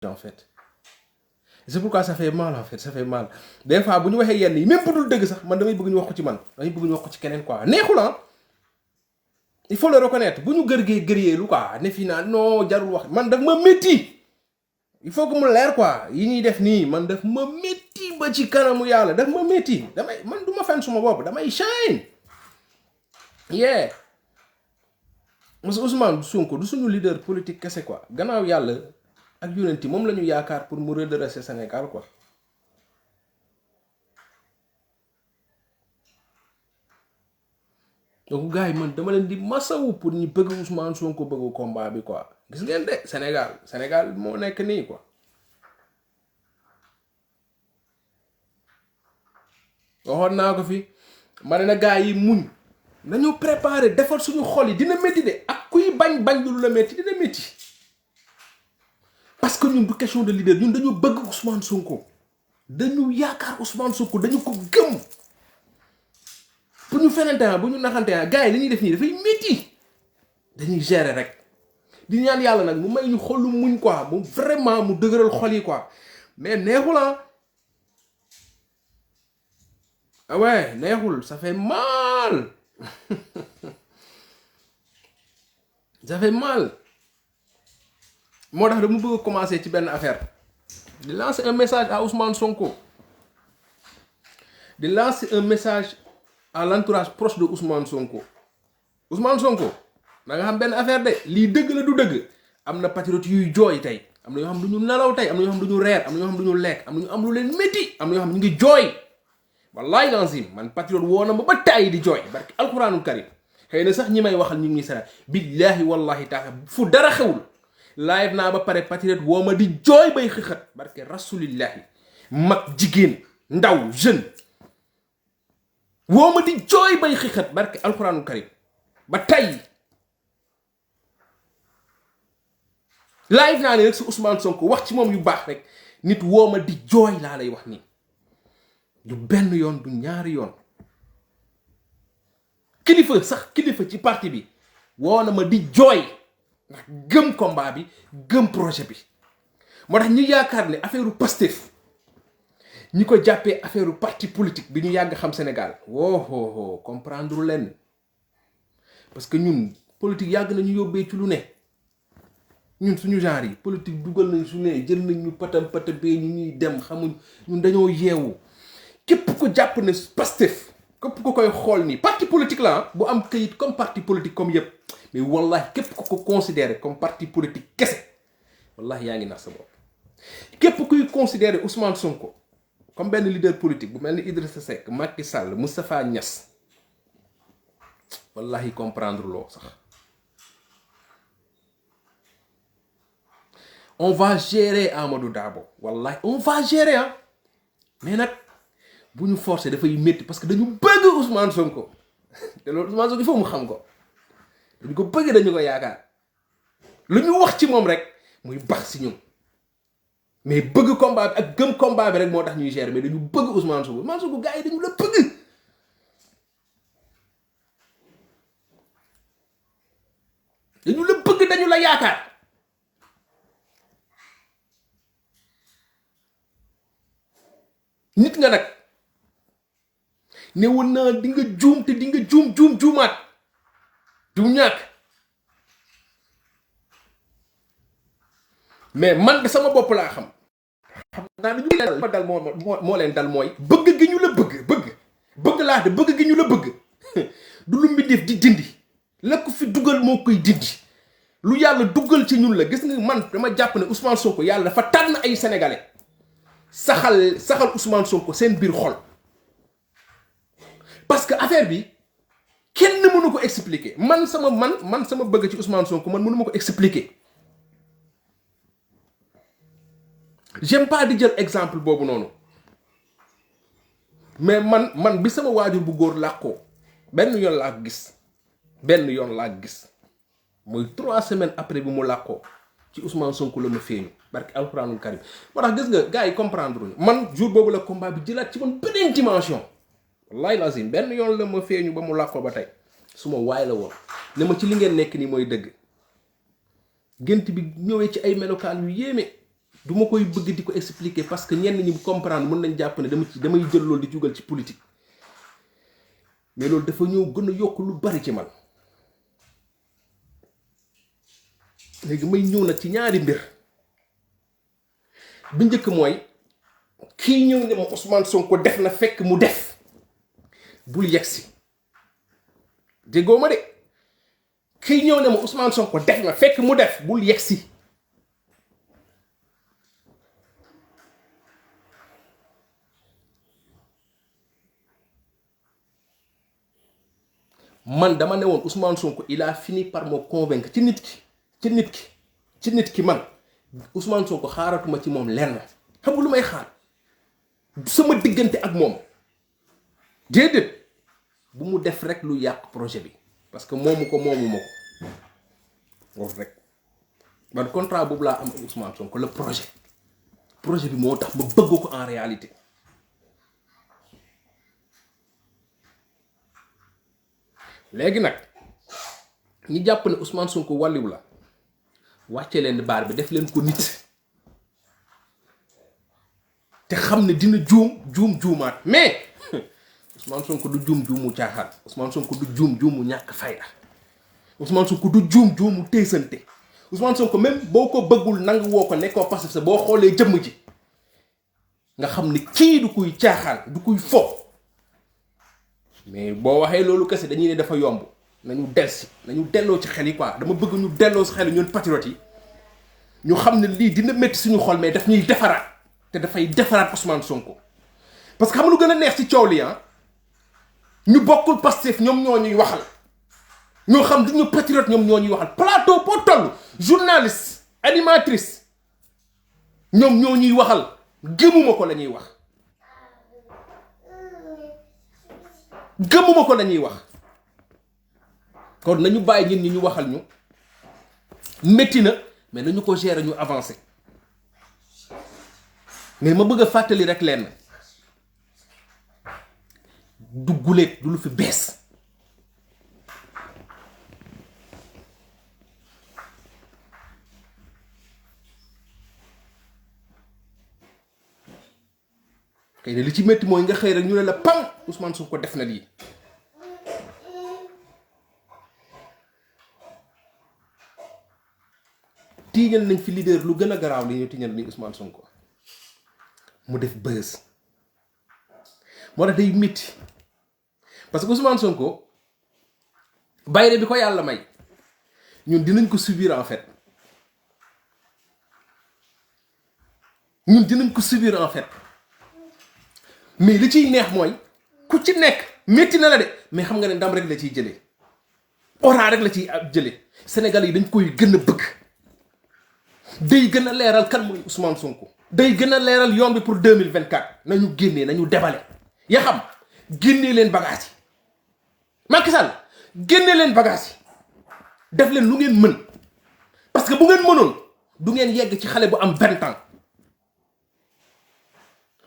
en fait. C'est pourquoi ça fait mal en fait, ça fait mal. Des fois bu ñu waxee yenn yi même bu dul dëgg sax man damay bëgg ñu wax ko ci man damay bëgg ñu wax ko ci keneen quoi neexul ah. Il faut le reconnaître bu ñu gërgee lu quoi ne fii naa non jarul wax man daf ma métti. Il faut que mu leer quoi yi ñuy def nii man daf ma métti ba ci kanamu yàlla daf ma métti damay man du ma fen suma bopp damay shine. Yeah. Ousmane Sonko du suñu leader politique kese quoi gannaaw yàlla ak yonenti moom la ñu yaakaar pour mu redresser Sénégal quoi. Donc gars yi man dama leen di masawu pour ñu bëgg Ousmane Sonko bëgg combat bi quoi gis ngeen de Sénégal moo nekk nii quoi. waxoon naa ko fi ma ne na gars yi muñ nañu préparer defar suñu xol yi dina métti de ak kuy bañ lu la métti dina métti. Parce que ñun du question de leader ñun dañu bëgg Ousmane Sonko dañu yaakaar Ousmane Sonko dañu ko gëm bu ñu fenante bu ñu naxante gars yi li ñuy def nii dafay métti dañuy gérer rek di ñaan yàlla nag mu may ñu xolu muñ quoi mu vraiment mu dëgëral xol yi quoi mais neexul ah ouais neexul ça fait mal ça fait mal. moo tax dama bëgg a commencer ci benn affaire di lancer un message à Ousmane Sonko di lancer un message à l'entourage proche de Ousmane Sonko da nga xam benn affaire de lii dëgg la du dëgg am na patriote yuy jooy tey am na ñoo xam du ñu nelaw tey am na ñoo xam du ñu reer am na ñoo xam du ñu lekk am na ñu am lu leen métti am na ñoo xam ñu ngi jooy wallahi lazim man patriote woo na ma ba tàyyi di jooy barki alquranul karim xëy na sax ñi may waxal ñu ngi sara billahi wallahi taala fu dara xewul live naa ba pare patriote woo ma di jooy bay xëxat barke rasulillahi mag jigéen ndaw jeune woo ma di jooy bay xëxat barke alquranul karim ba tey live naa ne rek si Ousmane Sonko wax ci moom yu baax rek nit woo ma di jooy laa lay wax nii du benn yoon du ñaari yoon kilifa ci parti bi woo na ma di jooy ndax gëm combat bi gëm projet bi moo tax ñu yaakaar ne affaire Pastef ñi ko jàppee affaire parti politique bi ñu yàgg xam Sénégal woo comprendre leen parce que ñun politique yàgg nañu yóbbee ci lu ne ñun suñu genre yi politique dugal nañ su ne jël nañ ñu patam bee ñu ñuy dem xamuñ ñun dañoo yeewu képp ko jàpp ne Pastef képp ko koy xool nii parti politique la bu am këyit comme parti politique comme yëpp mais wallahi képp ko considéré comme parti politique kese wallahi yaa ngi nax sa bopp képp kuy considéré Ousmane Sonko comme benn leader politique bu mel ni Idrissa Seck Macky Sall Moustapha Niass wallahi comprendre loo sax on va gérer Amadou Dabo wallahi on va gérer mais nag bu ñu forcer dafay métti parce que dañu bëgg Ousmane Sonko te loolu Ousmane Sonko il faut mu xam ko dañu ko bëgg dañu ko yaakaar lu ñu wax ci moom rek muy bax si ñun mais bëgg combat bi ak gëm combat bi rek moo tax ñuy gérer mais dañu bëgg Ousmane Sonko gars yi dañu la bëgg dañu la yaakaar nit nga nag ne woon naa di nga juum te di nga juumaat juum ñàkk mais man de sama bopp laa xam naa ne ñu leen dal moo leen dal mooy bëgg gi ñu la bëgg laa de bëgg gi ñu la bëgg du lu mbindeef di dindi la ko fi dugal moo koy dindi lu yàlla dugal ci ñun la gis nga man dama jàpp ne Ousmane Sonko yàlla dafa tànn ay sénégalais saxal Ousmane Sonko seen biir xol parce que affaire bi kenn mënu ko expliquer man sama bëgg ci Ousmane Sonko man mënu ma ko expliquer j'aime pas di jël exemple boobu noonu mais man bi sama waajur bu góor làkkoo benn yoon laa gis mooy 3 semaines après bi mu làkkoo ci Ousmane Sonko la ma feeñu barke alxuraanul karim moo tax gis nga gars yi comprendre ñu man jour boobu la combat bi jëlaat ci man beneen dimension wallahi lazim benn yoon la ma feeñu ba mu làkkoo ba tey suma waay la woon ne ma ci li ngeen nekk nii mooy dëgg gént bi ñëwee ci ay melokaan yu yéeme du ma koy bëgg di ko expliquer parce que ñenn ñi comprendre mën nañ jàpp ne damay jël loolu di jugal ci politique mais loolu dafa ñëw gën a yokk lu bari ci man. léegi may ñëw nag ci ñaari mbir bi njëkk mooy kii ñëw ne ma Ousmane Sonko def na fekk mu def bul yegsi déggoo ma de kii ñëw ne ma Ousmane Sonko def na fekk mu def bul yegsi man dama ne woon Ousmane Sonko il a fini par me convaincre ci nit ki man Ousmane Sonko xaaratuma ci moom lenn xam nga lu may xaar sama diggante ak moom déedéet bu mu def rek lu yàq projet bi parce que moomu ma ko wax rek man contrat boobu laa am ak Ousmane Sonko le projet bi moo tax ma bëgg ko en réalité. léegi nag ñi jàpp ne Ousmane Sonko wàlliw la wàcce leen baar bi def leen ko nit te xam ne dina juumaat mais Ousmane Sonko du juumu caaxaan Ousmane Sonko du juumu ñàkk fayda Ousmane Sonko du juumu téesante Ousmane Sonko même boo ko bëggul nangu woo ko nekkoo passif sa boo xoolee jëmm ji nga xam ne kii du kuy caaxaan du kuy fo mais boo waxee loolu kese dañuy ne dafa yomb nañu delloo ci xel yi quoi dama bëgg ñu delloo ci xel yi ñun patriotes yi ñu xam ne lii dina métti suñu xol mais daf ñuy defaraat te dafay defaraat Ousmane Sonko parce que xam lu gën a neex ci coow li ñu bokkul Pastef ñoom ñoo ñuy waxal ñoo xam duñu patriote ñoom ñoo ñuy waxal plateau boo toll journaliste animatrice ñoom ñoo ñuy waxal gëmuma ko la ñuy wax gëmuma ko la ñuy wax kon nañu bàyyi ñun ñi ñu waxal ñu métti na mais nañu ko gérer ñu avancer mais ma bëgg a fàttali rek lenn du guléet du lu fi bees kay ne li ci métti mooy nga xëy rek ñu ne la pam Ousmane Sonko def na lii tiiñal nañ fi leader lu gën a garaaw li ñu tiiñal ni Ousmane Sonko mu def buzz moo tax day métti parce que Ousmane Sonko bayre bi ko yàlla may ñun dinañ ko subir en fait mais li ciy neex mooy ku ci nekk métti na la de mais xam nga ne ndam rek la ciy jëlee ora rek la ciy jëlee Sénégal yi dañ koy gën a bëgg day gën a leeral kan mooy Ousmane Sonko day gën a leeral yoon bi pour 2024 nañu génnee nañu debale ya xam génnee leen bagage yi Macky Sall génnee leen bagage yi def leen lu ngeen mën parce que bu ngeen mënoon du ngeen yegg ci xale bu am 20 ans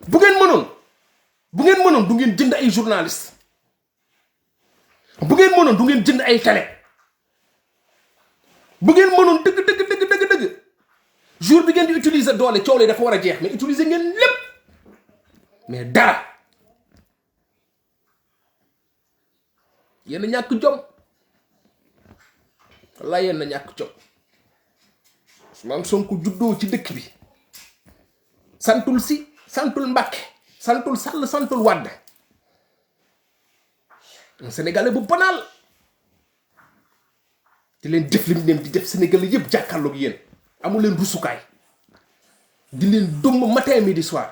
bu ngeen mënoon du ngeen jënd ay journaliste bu ngeen mënoon du ngeen jënd ay télé bu ngeen mënoon dëgg jour bi ngeen di utiliser doole coow li dafa war a jeex mais utiliser ngeen lépp mais dara yéen a ñàkk jom walla yéen a ñàkk jom Ousmane Sonko juddoo ci dëkk bi santul si santul Mbàkke santul Sall santul Wàdd un Sénégalais bu banal di leen def li mu dem di def Sénégalais yëpp jàkkaarloog yéen amul leen rusukaay di leen dum matin midi soir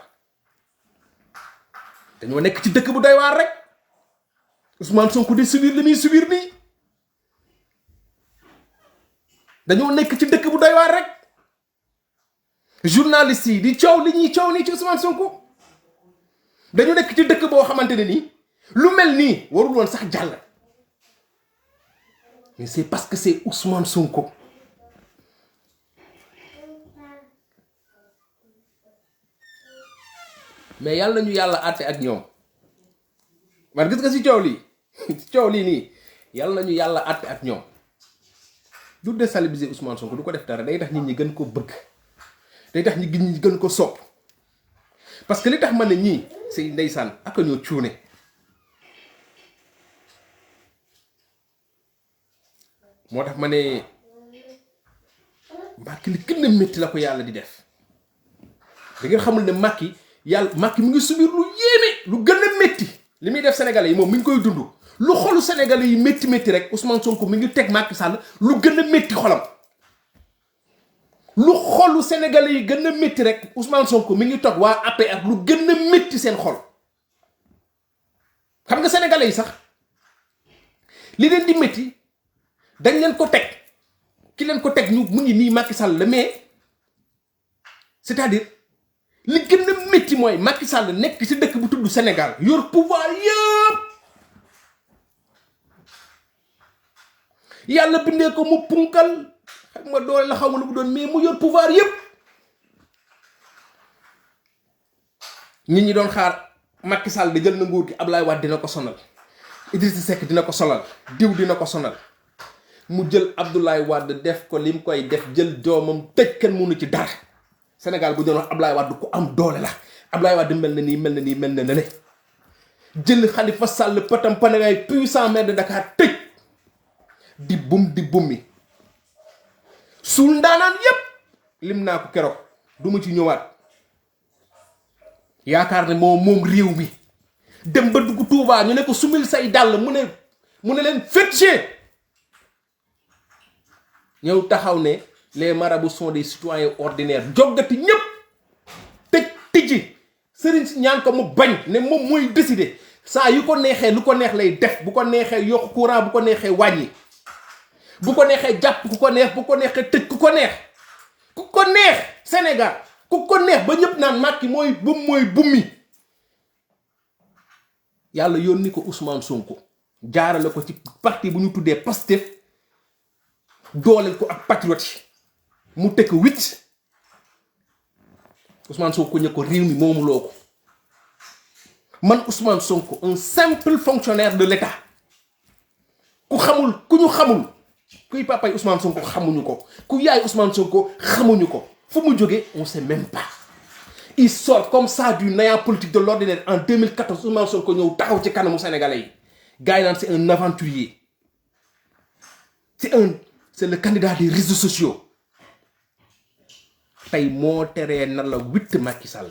dañoo nekk ci dëkk bu doy waar rek Ousmane Sonko di subir li muy subir nii dañoo nekk ci dëkk bu doy waar rek journaliste yi di coow li ñuy coow nii ci Ousmane Sonko dañu nekk ci dëkk boo xamante ne nii lu mel nii warul woon sax jàll mais c'est parce que c'est Ousmane Sonko mais yàlla nañu yàlla àtte ak ñoom man gis nga si coow lii nii yàlla nañu yàlla àtte ak ñoom du déstabiliser Ousmane Sonko du ko def dara day tax nit ñi gën ko bëgg day tax ñi gën ko sopp parce que li tax ma ne ñii c'est ndeysaan ak ñoo cuune moo tax ma ne Macky li gën a métti la ko yàlla di def da ngeen xamul ne Macky mu ngi subir lu yéeme lu gën a métti li muy def sénégalais yi moom mi ngi koy dund lu xolu sénégalais yi métti rek Ousmane Sonko mi ngi teg Macky Sall lu gën a métti xolam lu xolu sénégalais yi gën a métti rek Ousmane Sonko mi ngi toog waa APR lu gën a métti seen xol xam nga sénégalais yi sax li leen di métti dañ leen ko teg ki leen ko teg ñu mu ngi nii Macky Sall la mais c'est-à-dire li gën a métti mooy Macky Sall nekk ci dëkk bu tudd Sénégal yor pouvoir yëpp yàlla bindee ko mu punkal xam nga doole la xamul lu mu doon mais mu yor pouvoir yëpp nit ñi doon xaar Macky Sall di jël na nguur gi Ablaye Wade dina ko sonal Idrissa Seck dina ko sonal diw dina ko sonal mu jël Abdoulaye Wade def ko lim koy def jël doomam tëj kenn mënu ci dara Sénégal bu doon wax Abdoulaye Wade ku am doole la Abdoulaye Wade mel na ne le jël Khalifa Sall patam panangay puissant maire de Dakar tëj di bummi suul ndaanaan yépp lim naa ko keroog du ma ci ñëwaat yaakaar ne moom réew mi dem ba dugg Touba ñu ne ko sumil say dàll mu ne leen fétiche ñëw taxaw ne les marabouts sont des citoyens ordinaires joggati ñëpp tijji sëriñ si ñaan ko mu bañ ne moom mooy décider saa yu ko neexee lu ko neex lay def bu ko neexee yokk courant bu ko neexee wàññi bu ko neexee jàpp ku ko neex bu ko neexee tëj ku ko neex Sénégal ku ko neex ba ñëpp naan Macky mooy bummi yàlla yónni ko Ousmane Sonko jaarale ko ci parti bu ñu tuddee Pastef dooleel ko ak patriote mu tekk wicc Ousmane Sonko ñe ko réew mi moomu loo ko man Ousmane Sonko un simple fonctionnaire de l'État ku ñu xamul kuy papay Ousmane Sonko xamuñu ko ku yaay Ousmane Sonko xamuñu ko fu mu jógee on sait même pas il sort comme ça du néant politique de l'ordinaire en 2014 Ousmane Sonko ñëw taxaw ci kanamu sénégalais yi gars yi naan c'est un aventurier c'est le candidat des réseaux sociaux tey moo teree na la witt Macky Sall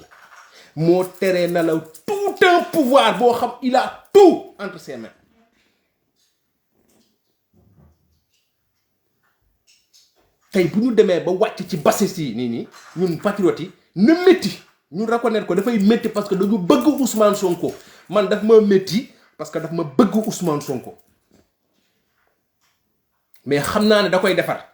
moo teree na la tout un pouvoir boo xam il a tout entre ses mains tey bu ñu demee ba wàcc ci bassesse yi nii ñun patriotes yi na métti ñun reconnaître ko dafay métti parce que dañu bëgg Ousmane Sonko man daf ma métti parce que daf ma bëgg Ousmane Sonko mais xam naa ne da koy defar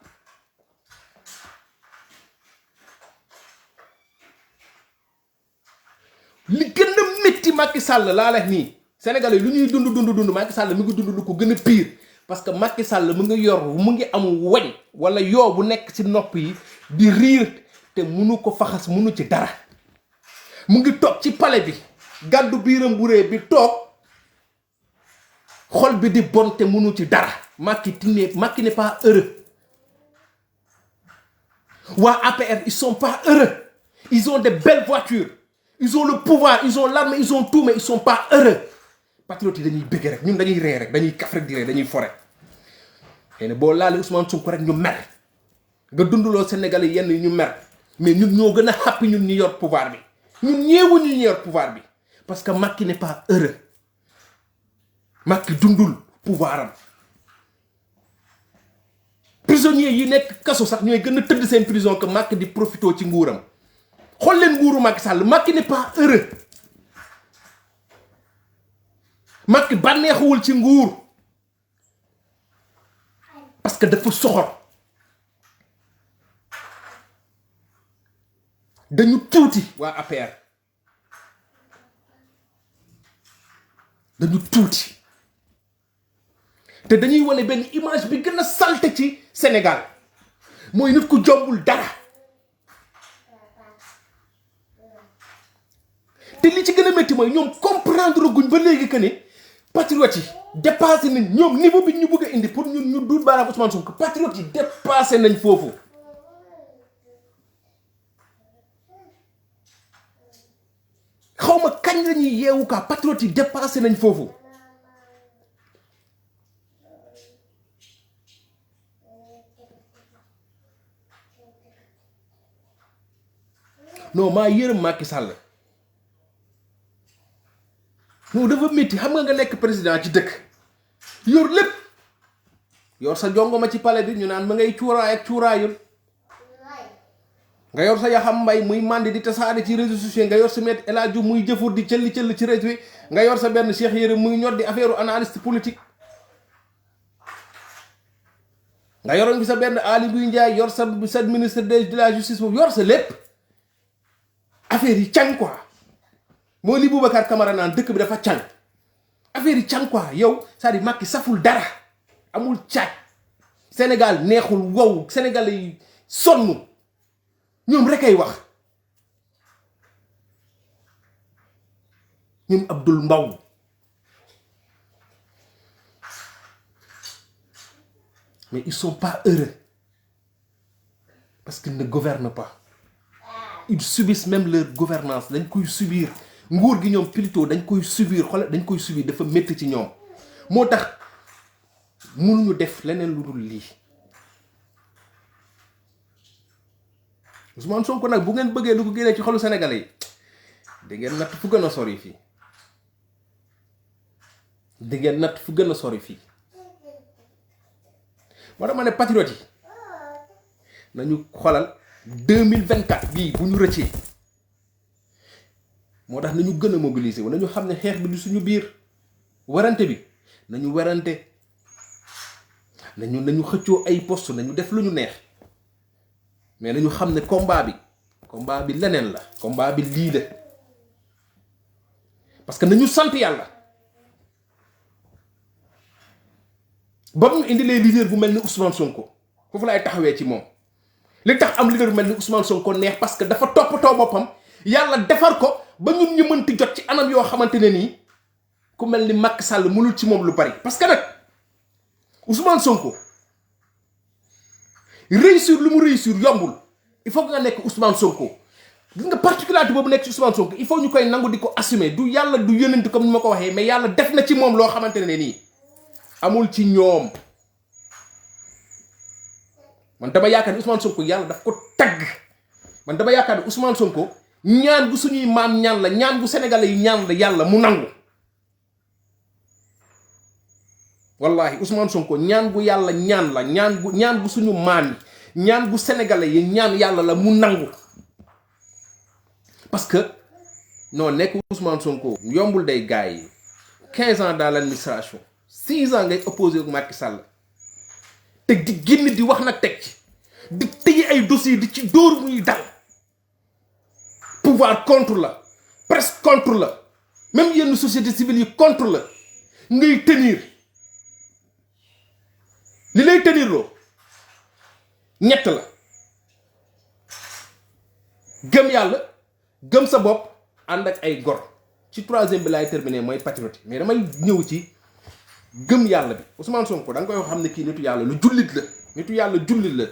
li gën a métti Macky Sall laa la nii Sénégalais lu ñuy dund Macky Sall mi ngi dund lu ko gën a pire parce que Macky Sall mu ngi am wañ wala yoo bu nekk ci nopp yi di riir te munu ko faxas munu ci dara mu ngi toog ci palais bi gàddu biiram bu rëy bi toog xol bi di bon te munu ci dara Macky n'est pas heureux waa APR ils sont pas heureux ils ont de belles voitures ils ont le pouvoir ils ont l'armée ils ont tout mais ils sont pas heureux patriotes yi dañuy bëgg rek ñun dañuy ree rek dañuy kaf rek di ree dañuy fore xëy na boo laalee Ousmane Sonko rek ñu mer nga dunduloo Sénégalais yenn ñu mer mais ñun ñoo gën a happy ñun ñu yor pouvoir bi ñun ñeewuñu ñu yor pouvoir bi parce que Macky n'est pas heureux Macky dundul pouvoir am prisonniers yi nekk kaso sax ñooy gën a tëdd seen prison que Macky di profité ci nguuram xool leen nguuru Macky Sall Macky n'est pas heureux Macky bànneexuwul ci nguur parce que dafa soxor dañu tuuti waa APR dañu tuuti te dañuy wane benn image bi gën a salte ci Sénégal mooy nit ku jombul dara te li ci gën a métti mooy ñoom comprendre guñ ba léegi que ni patriotes yi dépassé nañ ñoom niveau bi ñu bëgg a indi pour ñun ñu duut baaraam Ousmane Sonko patriotes yi dépassé nañ foofu xaw ma kañ la ñuy yeewu kaa patriote yi dépassé nañ foofu. non maa yërëm Macky Sall non dafa métti xam nga nekk président ci dëkk yor lépp yor sa jongo ma ci palais bi ñu naan ma ngay cuuraay ak cuuraayul nga yor sa yaxam mbay muy mandi di tasaare ci réseaux sociaux nga yor sa met El Hadj Diouf muy jëfur di cëlli ci réseau yi nga yor sa benn Cheikh Yérim muy ñor di affaire analyste politique nga yoroon bi sa benn Ali Buy Ndiaye yor sa ministre de la justice boobu yor sa lépp affaire yi càng quoi moo li Boubacar Camara naan dëkk bi dafa càng affaire yi càng quoi yow c'est-à-dire Macky saful dara amul caaj Sénégal neexul wow Sénégal yi sonn ñoom rek ay wax ñoom Abdoul Mbaw mais ils sont pas heureux parce qu'ils ne gouvernent pas ils subissent même leur gouvernance dañ koy subir nguur gi ñoom plutôt dañ koy subir xoolal dañ koy subir dafa métti ci ñoom moo tax mënuñu def leneen lu dul lii Ousmane Sonko nag bu ngeen bëggee lu ko génnee ci xolu Sénégalais yi di ngeen natt fu gën a sori fii di ngeen natt fu gën a sori fii moo tax ma ne patriote yi nañu xolal 2024 bii bu ñu rëccee moo tax nañu gën a mobiliser wu nañu xam ne xeex bi du suñu biir warante bi nañu warante nañu xëccoo ay poste nañu def lu ñu neex mais nañu xam ne combat bi leneen la combat bi lii la parce que nañu sant yàlla ba mu indi les leaders bu mel ni Ousmane Sonko foofu laay taxawee ci moom li tax am leader bu mel ni Ousmane Sonko neex parce que dafa toppatoo boppam yàlla defar ko ba ñun ñu mënti jot ci anam yoo xamante ne nii ku mel ni Macky Sall mënul ci moom lu bari parce que nag Ousmane Sonko réussir lu mu réussir yombul il faut que nga nekk Ousmane Sonko gis nga particularité boobu nekk ci Ousmane Sonko il faut ñu koy nangu di ko assumer du yàlla du yënanti comme ni ma ko waxee mais yàlla def na ci moom loo xamante ne nii amul ci ñoom man dama yaakaar ni Ousmane Sonko yàlla daf ko tagg man dama yaakaar ni Ousmane Sonko ñaan gu suñuy maam ñaan la ñaan gu sénégalais yi ñaan la yàlla mu nangu wallahi Ousmane Sonko ñaan gu yàlla ñaan la ñaan gu suñu maam yi ñaan gu sénégalais yi ñaan yàlla la mu nangu parce que non nekk Ousmane Sonko yombul day gars yi 15 ans dans l'administration 6 ans ngay opposé ak Macky Sall te di génn di wax nag teg ci di tëye ay dossiers di ci dóor muy dal pouvoir contre la presse contre la même yenn société civile yi contre la ngay tenir li lay tenir loo ñett la gëm yàlla gëm sa bopp ànd ak ay gor ci troisième bi laay terminer mooy patriote mais damay ñëw ci gëm yàlla bi Ousmane Sonko da nga koy xam ne kii nitu yàlla lu jullit la nitu yàlla jullit la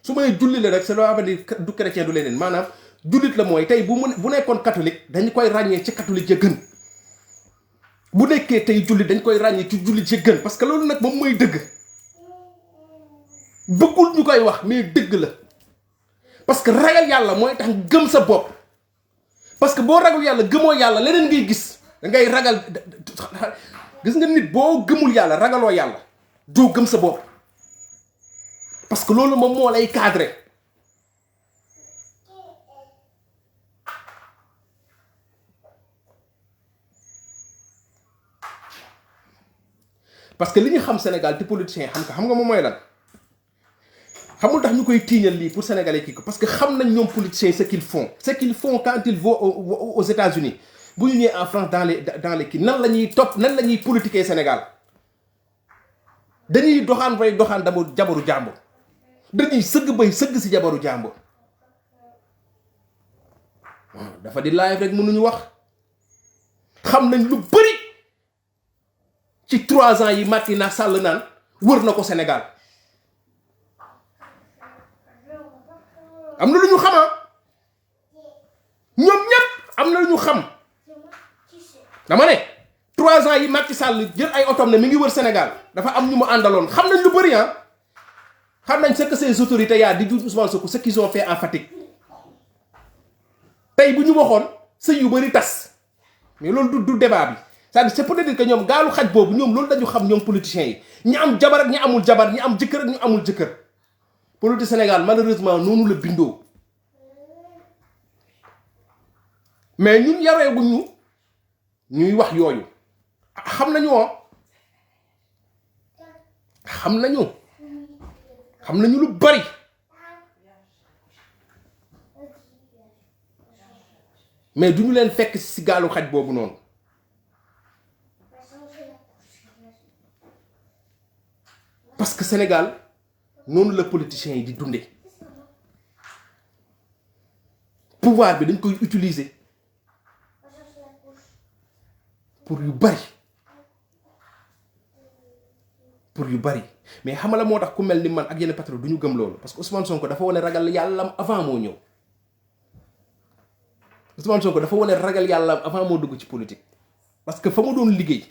su may jullit la rek c'est loo xam ne du chrétien du leneen maanaam jullit la mooy tey bu nekkoon catholique dañu koy ràññee ci catholique ya gën bu nekkee tey jullit dañ koy ràññee ci jullit ya gën parce que loolu nag moom mooy dëgg bëggul ñu koy wax mais dëgg la parce que ragal yàlla mooy tax gëm sa bopp parce que boo ragal yàlla gëmoo yàlla leneen ngay gis da ngay ragal gis nga nit boo gëmul yàlla ragaloo yàlla doo gëm sa bopp parce que loolu moom moo lay cadré parce que li ñu xam Sénégal te politiciens xam nga moom mooy lan xamul tax ñu koy tiiñal lii pour sénégalais kii ko parce que xam nañ ñoom politiciens ce qu'ils font quand ils vont aux États-Unis bu ñu ñëwee en France dans les kii nan la ñuy topp nan la ñuy politiquer Sénégal dañuy doxaan bay doxaan dama jabaru jàmbur dañuy sëgg bay sëgg si jabaru jàmbur dafa di live rek mënuñu wax xam nañ lu bëri ci 3 ans yi Macky na Sall naan wër na ko Sénégal am na lu ñu xama ñoom ñépp am na lu ñu xam dama ne 3 ans yi Macky Sall jël ay otom ne mi ngi wër Sénégal dafa am ñu mu àndaloon xam nañ lu bëri ah xam nañ ce que ces autorités yaa di juge Ousmane Sonko ce qu'ils ont fait en Fatick tey bu ñu waxoon sëy yu bëri tas mais loolu du débat bi c'est-à-dire c'est peut-être que ñoom gaalu xaj boobu ñoom loolu dañu xam ñoom politiciens yi ñi am jabar ak ñi amul jabar ñi am jëkkër ak ñi amul jëkkër politique Sénégal malheureusement noonu la bindoo mais ñun yaree wuñ ñuy wax yooyu xam nañu xam nañu lu bari mais duñu leen fekk ci gaalu xaj boobu noonu parce que Sénégal noonu la politiciens yi di dundee pouvoir bi dañ koy utiliser pour yu bari mais xam la moo tax ku mel ni man ak yenn patron du ñu gëm loolu parce que Ousmane Sonko dafa wane ragal yàllam avant moo ñëw Ousmane Sonko dafa wane ragal yàllam avant moo dugg ci politique parce que fa mu doon liggéey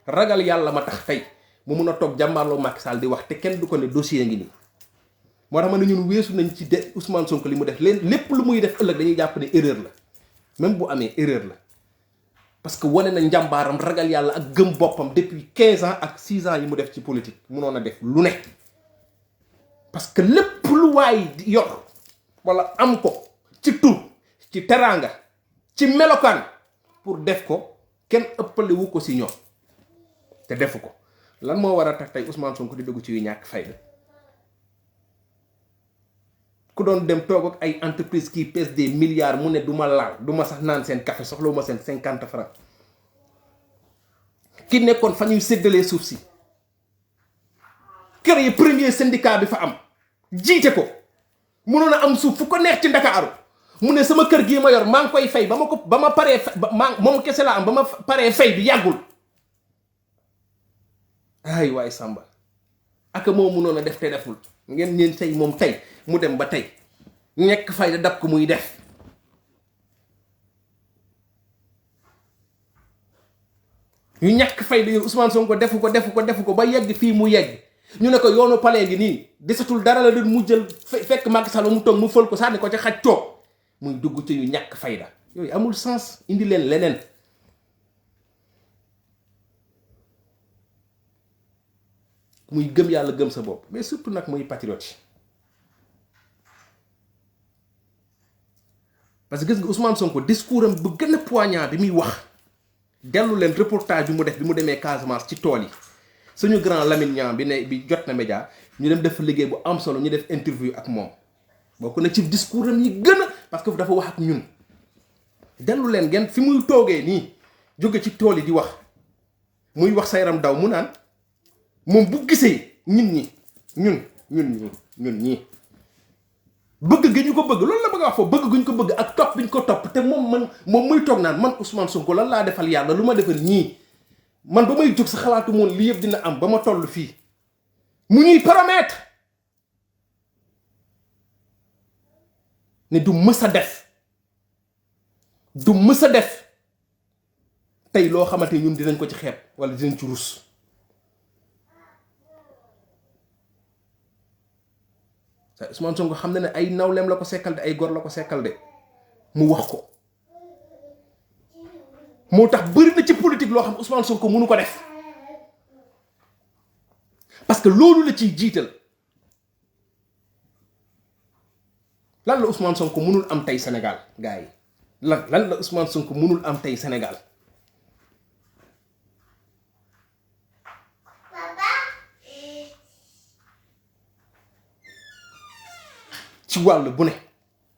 ragal yàlla ma tax tey mu mun a toog jàmbaarloo Macky Sall di wax te kenn du ko ne dossier ngi nii moo tax ma ne ñun weesu nañ ci de Ousmane Sonko li mu def leen lépp lu muy def ëllëg dañuy jàpp ne erreur la même bu amee erreur la parce que wane na njàmbaaram ragal yàlla ak gëm boppam depuis 15 ans ak 6 ans yi mu def ci politique munoon a def lu ne parce que lépp lu waay yor wala am ko ci tur ci teraanga ci melokaan pour def ko kenn ëppale wu ko si ñoom te defu ko lan moo war a tax tey Ousmane Sonko di dugg ci yu ñàkk fayda ku doon dem toog ak ay entreprise qui pèse des milliards mu ne du ma laal du ma sax naan seen café soxlawu ma seen 50 francs ki nekkoon fa ñuy séddalee suuf si kër yi premier syndicat bi fa am jiite ko mënoon a am suuf fu ko neex ci Ndakaaru mu ne sama kër gii ma yor maa ngi koy fay ba ma paree moom kese laa am ba ma paree fay bi yàggul ay waay Samba ak moo mënoon a def te deful ngeen ñeen tey moom tey mu dem ba tey ñekk fayda dab ko muy def ñu ñàkk fayda yow Ousmane Sonko defu ko ba yegg fii mu yegg ñu ne ko yoonu palee ngi nii desatul dara la mu jël fekk Macky Sall mu toog mu fël ko sànni ko ca xaj toog muy dugg ci yu ñàkk fayda yooyu amul sens indi leen leneen muy gëm yàlla gëm sa bopp mais surtout nag muy patriote yi parce que gis nga Ousmane Sonko discours am bu gën a poignant bi muy wax dellu leen reportage bi mu def bi mu demee Casamance ci tool yi suñu grand Lamine Niang bi jot na média ñu dem def liggéey bu am solo ñu def interview ak moom bokk na ci discours am yi gën a parce que dafa wax ak ñun dellu leen ngeen fi muy toogee nii jóge ci tool yi di wax muy wax sa yaram daw mu naan moom bu gisee ñun ñii bëgg gi ñu ko bëgg loolu la bëgg a wax foofu bëgg gi ñu ko bëgg ak topp bi ñu ko topp te moom muy toog naan man Ousmane Sonko lan laa defal yàlla lu ma defal ñii man ba may jóg sa xalaatu moon li yëpp dina am ba ma toll fii mu ñuy promettre ne du mës a def tey loo xamante ñun dinañ ko ci xeeb wala dinañ ci rus Ousmane Sonko xam na ne ay nawleem la ko sekkal de ay gor la ko sekkal de mu wax ko moo tax bëri na ci politique loo xam Ousmane Sonko mënu ko def parce que loolu la ciy jiital lan la Ousmane Sonko mënul am tey Sénégal gars yi lan la Ousmane Sonko mënul am tey Sénégal ci wàll bu ne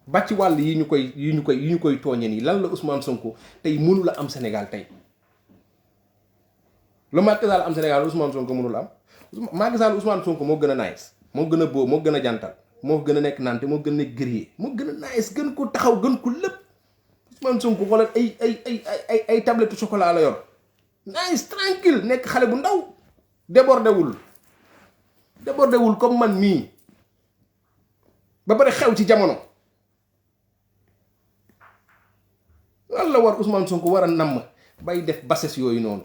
ba ci wàll yi ñu koy tooñe nii lan la Ousmane Sonko tey mënu la am Sénégal tey lu Macky Sall am Sénégal Ousmane Sonko mënul am Macky Sall Ousmane Sonko moo gën a nice moo gën a beau moo gën a jantal moo gën a nekk nante moo gën a nekk guerrier moo gën a nice gën ko taxaw gën ko lépp Ousmane Sonko xoolal ay tablette chocolat la yor nice tranquille nekk xale bu ndaw débordé wul comme man mii ba pare xew ci jamono lan la war Ousmane Sonko war a namm bay def bassesse yooyu noonu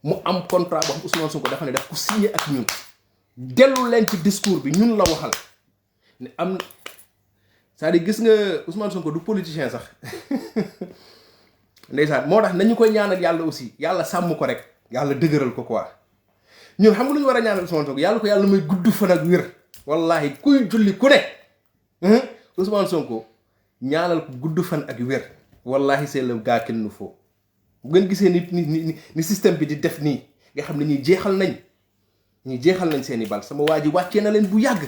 mu am contrat boo xam Ousmane Sonko dafa ne daf ko signé ak ñun dellu leen ci discours bi ñun la waxal ne am c'est-à-dire gis nga Ousmane Sonko du politicien sax ndeysaan moo tax nañu koy ñaanal yàlla aussi yàlla sàmm ko rek yàlla dëgëral ko quoi ñun xam nga lu ñu war a ñaanal Ousmane Sonko yàlla ko yàlla may gudd fan ak wér wallahi kuy julli ku ne Ousmane Sonko ñaanal ko gudd fan ak wér wallahi c'est le gars qu'il nous faut bu ngeen gisee ni système bi di def nii nga xam ne ñi jeexal nañ seeni bal sama waa ji wàccee na leen bu yàgg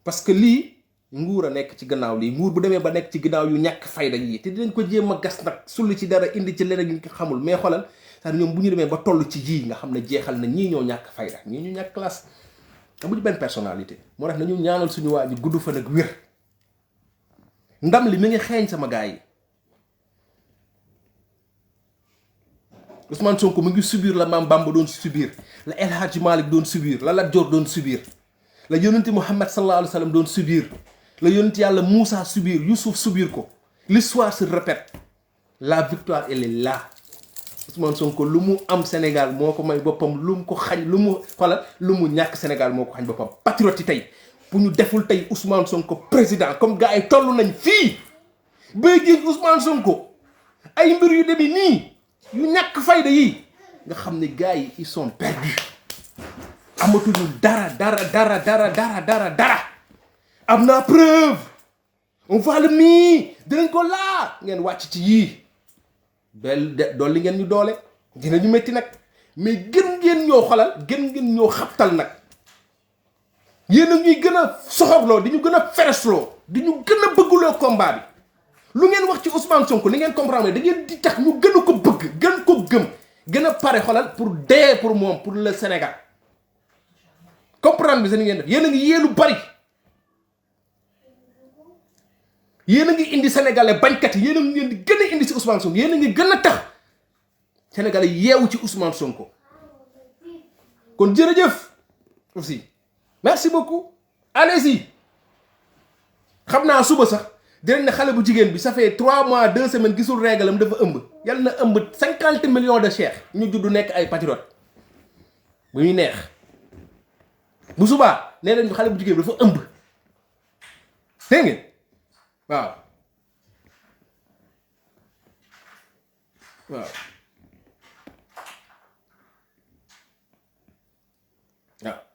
parce que lii nguur a nekk ci gannaaw lii nguur bu demee ba nekk ci gannaaw yu ñàkk fayda yi te dinañ ko jéem a gas nag sulli ci dara indi ci leneen ñu ko xamul mais xoolal sax ñoom bu ñu demee ba toll ci yii nga xam ne jeexal na ñii ñoo ñàkk fayda ñii ñu ñàkk classe amuñu benn personnalité moo tax nañu ñaanal suñu waa ji gudd fan ak wér ndam li mi ngi xeeñ sama gars yi Ousmane Sonko mu ngi subir la Maam Bamba doon subir la El Hadji Malick doon subir la Lat Dior doon subir la yonenti Muhammad sallallahu alayhi wa sallam doon subir la yonenti yàlla Moussa subir Youssouf subir ko l'histoire se répète la victoire elle est là Ousmane Sonko lu mu am Sénégal moo ko may boppam lu mu ko xañ lu mu xoolal lu mu ñàkk Sénégal moo ko xañ boppam patriote yi tey bu ñu deful tey Ousmane Sonko président comme gars yi toll nañ fii bay géej Ousmane Sonko ay mbir yu demee nii yu ñàkk fayda yi nga xam ne gars yi ils sont perdus amatuñu dara am naa preuve on va le mis dinañ ko laa ngeen wàcc ci yii dool li ngeen ñu doole dinañu métti nag mais gën ngeen ñoo xolal gën ngeen ñoo xabtal nag yéen a ñuy gën a soxorloo di ñu gën a feresloo di ñu gën a bëgguloo combat bi lu ngeen wax ci Ousmane Sonko li ngeen comprendre da ngeen di tax ñu gën a ko bëgg gën ko gëm gën a pare xolal pour dee pour moom pour le Sénégal comprendre bi seen ngeen def yéen a ngi yéelu bari yéen a ngi indi sénégalais bañkat yi yéen a ngi leen di gën a indi si Ousmane Sonko yéen a ngi gën a tax sénégalais yeewu ci Ousmane Sonko kon jërëjëf aussi merci beaucoup allez-y xam naa suba sax dinañ ne xale bu jigéen bi ça fait 3 mois 2 semaines gisul régalam dafa ëmb yàlla na ëmb 50 millions de cheikh ñu juddu nekk ay patriote bu ñuy neex bu subaa nee nañ xale bu jigéen bi dafa ëmb dégg ngeen waaw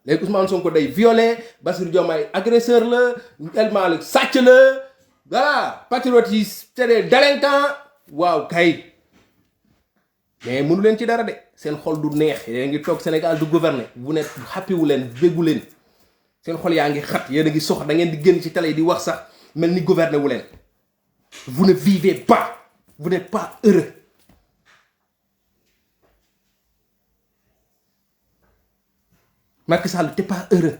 léegi Ousmane Sonko day violé Bassirou Diomaye agresseur la El Malick sàcc la voilà patriotes yi c'est des délinquants waaw kay mais mënu leen ci dara de seen xol du neex yéen ngi toog Sénégal du gouverner bu ne happy wu leen béggu leen seen xol yaa ngi xat yéen a ngi sox da ngeen di génn ci télé yi di wax sax mel ni gouverner wu leen vous ne vivez pas vous n'êtes pas heureux Macky Sall t'es pas heureux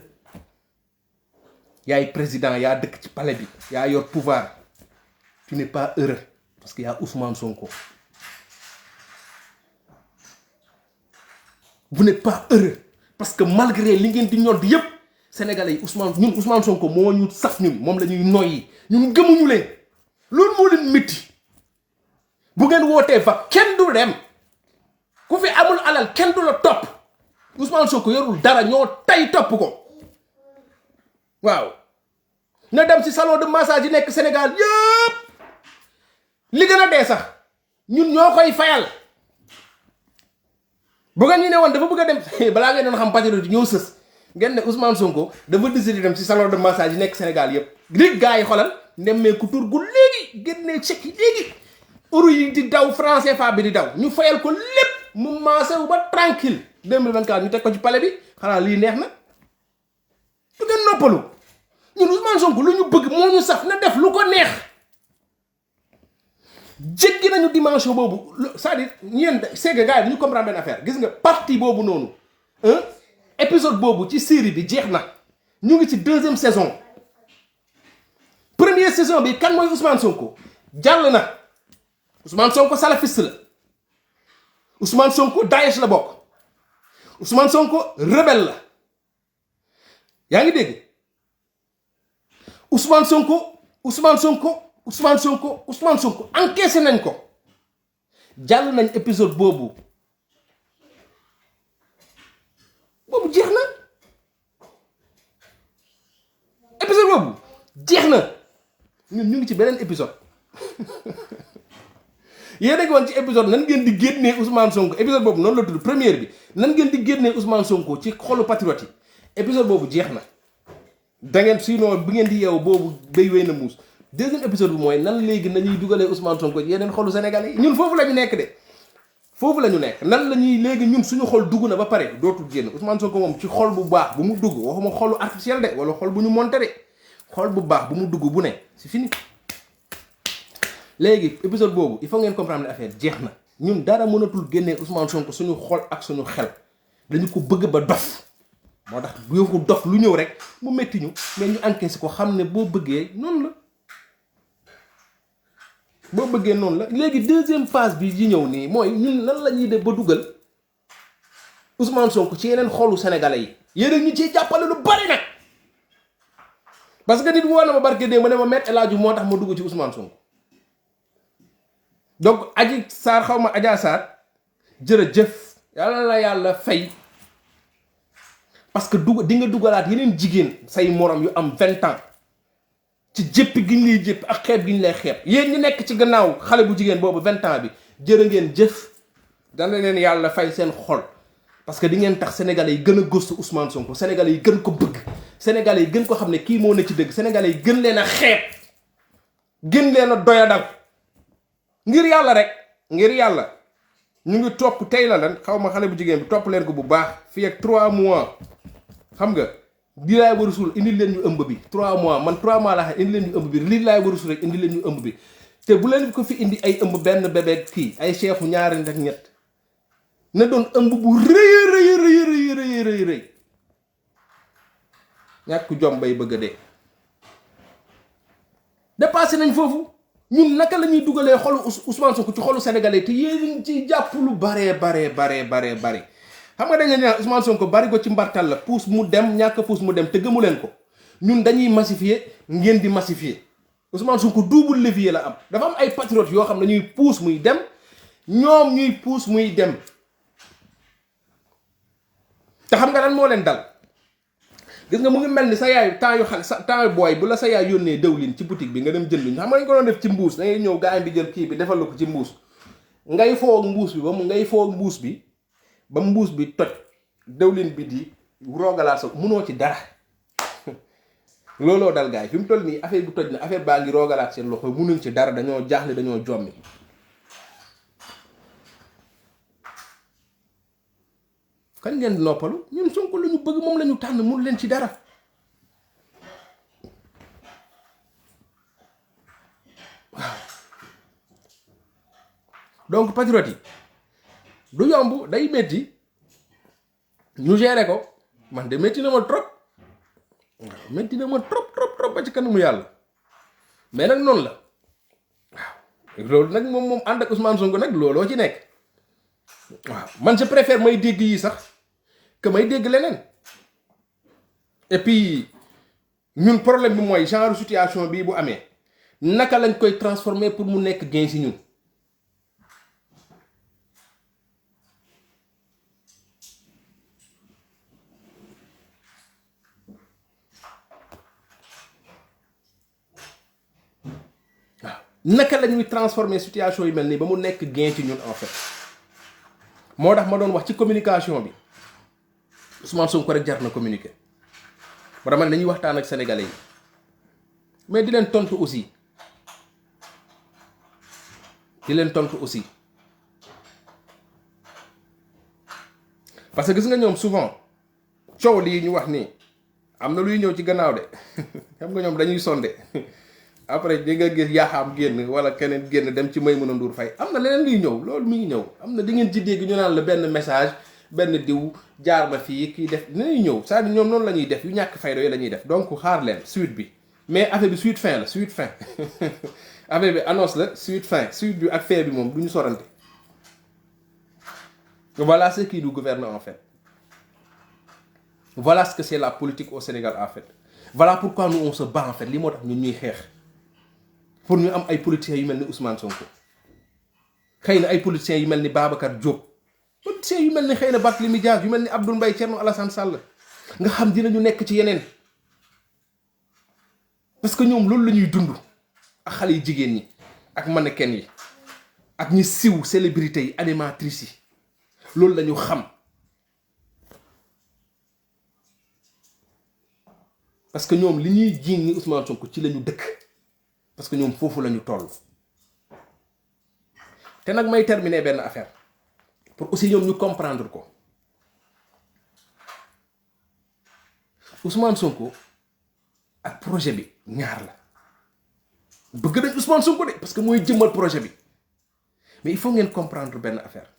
yaay président yaa dëkk ci palais bi yaa yor pouvoir tu n'es pas heureux parce que y a Ousmane Sonko vous n'êtes pas heureux parce que malgré li ngeen di ñod yépp sénégalais yi Ousmane Sonko moo ñu saf ñun moom la ñuy noyyi ñun gëmuñu leen loolu moo leen métti bu ngeen wootee fa kenn du dem ku fi amul alal kenn du la topp Ousmane Sonko yorul dara ñoo tay topp ko waaw na dem ci salon de massage yi nekk Sénégal yëpp li gën a dee sax ñun ñoo koy fayal bu ngeen ñu ne woon dafa bëgg a dem balaa ngeen doon xam patriote ñoo sës ngeen ne Ousmane Sonko dafa décidé dem ci salon de massage yi nekk Sénégal yëpp rig gars yi xolal nemmee ku tur gu léegi génnee chèque yi léegi euro yi di daw franc CFA bi di daw ñu fayal ko lépp mu massé wu ba tranquille 2024 ñu teg ko ci palais bi xanaa lii neex na du ngeen noppalu ñun Ousmane Sonko lu ñu bëgg moo ñu saf na def lu ko neex jéggi nañu dimension boobu c'est-à-dire ñeen c'est que gars yi dañu comprendre benn affaire gis nga partie boobu noonu épisode boobu ci série bi jeex na ñu ngi ci 2e saison première saison bi kan mooy Ousmane Sonko jàll na Ousmane Sonko salafiste la Ousmane Sonko Daesh la bokk Ousmane Sonko rebelle la yaa ngi dégg Ousmane Sonko Ousmane Sonko encaissé nañ ko jàll nañ épisode boobu jeex na épisode boobu jeex na ñun ñu ngi ci beneen épisode yéen a ngi woon ci épisode nan ngeen di génnee Ousmane Sonko épisode boobu noonu la tudd première bi nan ngeen di génnee Ousmane Sonko ci xolu patriote yi épisode boobu jeex na da ngeen sinon bu ngeen di yeewu boobu béy wéy na muus deuxième épisode bi mooy nan léegi nañuy dugalee Ousmane Sonko ci yeneen xolu Sénégalais yi ñun foofu la ñu nekk de foofu la ñu nekk nan la ñuy léegi ñun suñu xol dugg na ba pare dootul génn Ousmane Sonko moom ci xol bu baax bu mu dugg waxuma xolu artificiel de wala xol bu ñu monté de xol bu baax bu mu dugg bu ne c'est fini. léegi épisode boobu il faut ngeen comprendre affaire jeex na ñun dara mënatul génnee Ousmane Sonko suñu xol ak suñu xel dañu ko bëgg ba dof moo tax bu ko dof lu ñëw rek mu métti ñu mais ñu encaissé ko xam ne boo bëggee noonu la léegi deuxième phase bi yi ñëw nii mooy ñun lan la ñuy def ba dugal Ousmane Sonko ci yeneen xolu sénégalais yi yéen ñu ciy jàppale lu bari nag parce que nit woo na ma barke dee ma ne ma met El Hadji moo tax ma dugg ci Ousmane Sonko donc Adji Sarr xaw ma Adja Sarr jërëjëf yàlla la yàlla fay parce que di nga dugalaat yeneen jigéen say morom yu am 20 ans ci jéppi gi ñu lay jéppi ak xeeb gi ñu lay xeeb yéen ñi nekk ci gannaaw xale bu jigéen boobu 20 ans bi jërë ngeen jëf dana leen yàlla fay seen xol parce que di ngeen tax sénégalais yi gën a gëstu Ousmane Sonko sénégalais yi gën ko bëgg sénégalais yi gën ko xam ne kii moo ne ci dëgg sénégalais yi gën leen a xeeb gën leen a doyadal ngir yàlla rek ngir yàlla ñu ngi topp tey la lan xaw ma xale bu jigéen bi topp leen ko bu baax fii ak 3 mois xam nga lii laay war a suul indi leen ñu ëmb bi 3 mois man 3 mois laa xam indi leen ñu ëmb bi lii laay war a suul rek indi leen ñu ëmb bi te bu leen ko fi indi ay ëmb benn bébé kii ay chefu ñaari nit ak ñett na doon ëmb bu rëy ñàkk jom bay bëgg a dee dépassé nañ foofu ñun naka la ñuy dugalee xolu Ousmane Sonko ci xolu sénégalais te yéen ci jàpp lu bare xam nga da nga ne Ousmane Sonko bari ko ci mbartal la puus mu dem ñàkk puus mu dem te gëmu leen ko ñun dañuy massifier ngeen di massifier Ousmane Sonko double levier la am dafa am ay patriotes yoo xam ne ñuy puus muy dem ñoom ñuy puus muy dem te xam nga lan moo leen dal gis nga mu ngi mel ni sa yaay temps yu xale sa temps yu booy bu la sa yaay yónnee dëwlin ci boutique bi nga dem jënd ñu xam nga dañ ko doon def ci mbuus da ngay ñëw gaa yi bi jël kii bi defal la ko ci mbuus ngay foog mbuus bi ba mbuus bi toj dëwlin bi di roogalaat sa munoo ci dara looloo dal gars yi fi mu toll nii affaire bi toj na affaire baa ngi roogalaat seen loxo munuñ ci dara dañoo jaaxle dañoo jommi kañ ngeen di noppalu ñun Sonko la ñu bëgg moom la ñu tànn mënu leen ci dara waaw donc patriote yi du yomb day métti ñu gérer ko man de métti na ma trop waaw métti na ma trop ba ci kanamu yàlla mais nag noonu la waaw loolu nag moom ànd ak Ousmane Sonko nag looloo ci nekk waaw man je préfère may dégg yi sax que may dégg leneen et puis ñun problème bi mooy genre situation bii bu amee naka lañ koy transformer pour mu nekk gain ci ñun waaw naka la ñuy transformer situation yu mel nii ba mu nekk gain ci ñun en fait moo tax ma doon wax ci communication bi Ousmane Sonko rek jar na communiquer ba dama ne dañuy waxtaan ak sénégalais yi mais di leen tontu aussi parce que gis nga ñoom souvent coow lii ñu wax nii am na luy ñëw ci gannaaw de xam nga ñoom dañuy sonde après di nga gis Yaxam génn wala keneen génn dem ci Maïmouna Ndour Faye am na leneen luy ñëw loolu mi ngi ñëw am na di ngeen ci dégg ñu naan la benn message benn diw jaar na fii kii def dinañuy ñëw c'est-à-dire ñoom noonu la ñuy def yu ñàkk fayda yooyu la ñuy def donc xaar leen suite bi mais affaire bi suite fin affaire bi annonce la suite bi ak fin bi moom du ñu sorante voilà ce qui nous gouverne en fait voilà ce que c'est la politique au Sénégal en fait voilà pourquoi nous on se bat en fait li moo tax ñun ñuy xeex pour ñu am ay politiciens yu mel ni Ousmane Sonko xëy na ay politiciens yu mel ni Babacar Diop politiciens yu mel ni xëy na Barthélémy Dias yu mel ni Abdoul Mbaye Thierno Alassane Sall nga xam dinañu nekk ci yeneen parce que ñoom loolu la ñuy dund ak xale yu jigéen ñi ak mannequin yi ak ñi siw célébrité yi animatrices yi loolu la ñu xam parce que ñoom li ñuy jiiñ ni Ousmane Sonko ci la ñu dëkk parce que ñoom foofu la ñu toll te nag may terminer benn affaire pour aussi ñoom ñu comprendre ko Ousmane Sonko ak projet bi ñaar la bëgg nañ Ousmane Sonko de parce que mooy jëmmal projet bi mais il faut ngeen comprendre benn affaire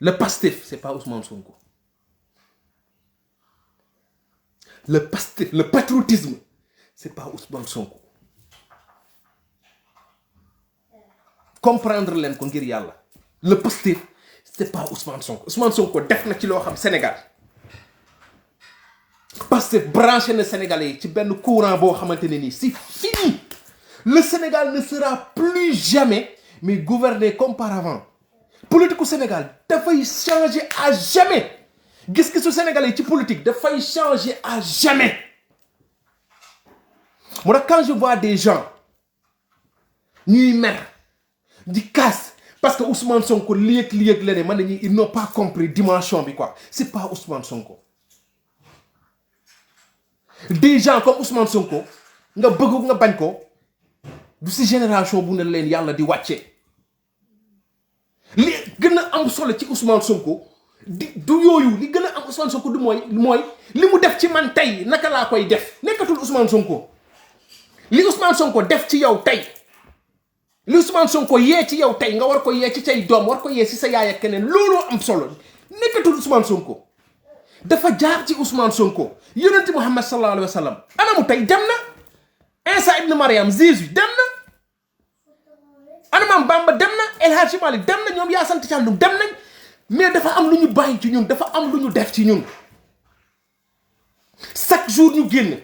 le Pastef c'est pas Ousmane Sonko le Pastef le patriotisme c'est pas Ousmane Sonko comprendre leen ko ngir yàlla le Pastef c'est pas Ousmane Sonko Ousmane Sonko def na ci loo xam Sénégal Pastef branché na Sénégalais yi ci benn courant boo xamante ne nii c'est fini le Sénégal ne sera plus jamais mais gouverné comme par avant politique au Sénégal dafay changer à jamais gis-gisu Sénégalais yi ci politique dafay changer à jamais moo tax quand je vois des gens ñuy mer di casse parce que Ousmane Sonko lii ak leneen man nañu ils n'ont pas compris dimension bi quoi c'est pas Ousmane Sonko des gens comme Ousmane Sonko nga bëgg nga bañ ko du si génération bu ne leen yàlla di wàcce li gën a am solo ci Ousmane Sonko du yooyu li gën a am Ousmane Sonko du mooy li mu def ci man tey naka laa koy def nekkatul Ousmane Sonko li Ousmane Sonko def ci yow tey li Ousmane Sonko yee ci yow tey nga war ko yee ci say doom war ko yee ci sa yaay ak keneen looloo am solo nekkatul Ousmane Sonko dafa jaar ci Ousmane Sonko yonent Muhammad sallallahu alayhi wa sallam anamu tey dem na Isa ibn Mariam Jésus dem na anamam Bamba dem na El Hadji Malick dem na ñoom yaa sant Thiandoum dem nañ mais dafa am lu ñu bàyyi ci ñun dafa am lu ñu def ci ñun chaque jour ñu génn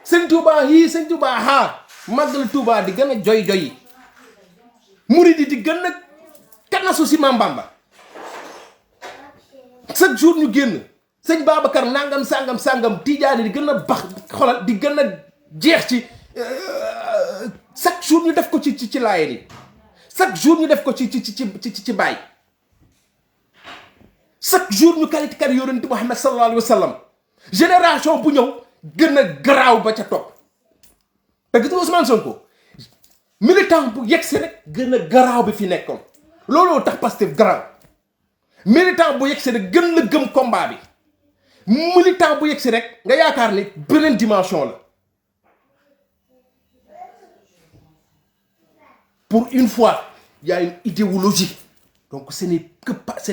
sëñ Touba yii sëñ Touba haa màggal Touba di gën a joy murid di gën a kanasu si Maam Bamba chaque jour ñu génn sëñ Babacar nangam sangam Tijaani di gën a bax xolal di gën a jeex ci chaque jour ñu def ko ci Laayeen yi chaque jour ñu def ko ci Baay chaque jour ñu qualité kar yonent Muhammad sallallahu alayhi wa sallam génération bu ñëw gën a garaaw ba ca topp te gis nga Ousmane Sonko militant bu yegsi rek gën a garaaw bi fi nekkoon looloo tax Pastef garaaw militant bu yegsi rek gën la gëm combat bi militant bu yegsi rek nga yaakaar ne beneen dimension la pour une fois il y a une idéologie donc ce n'est que pas ce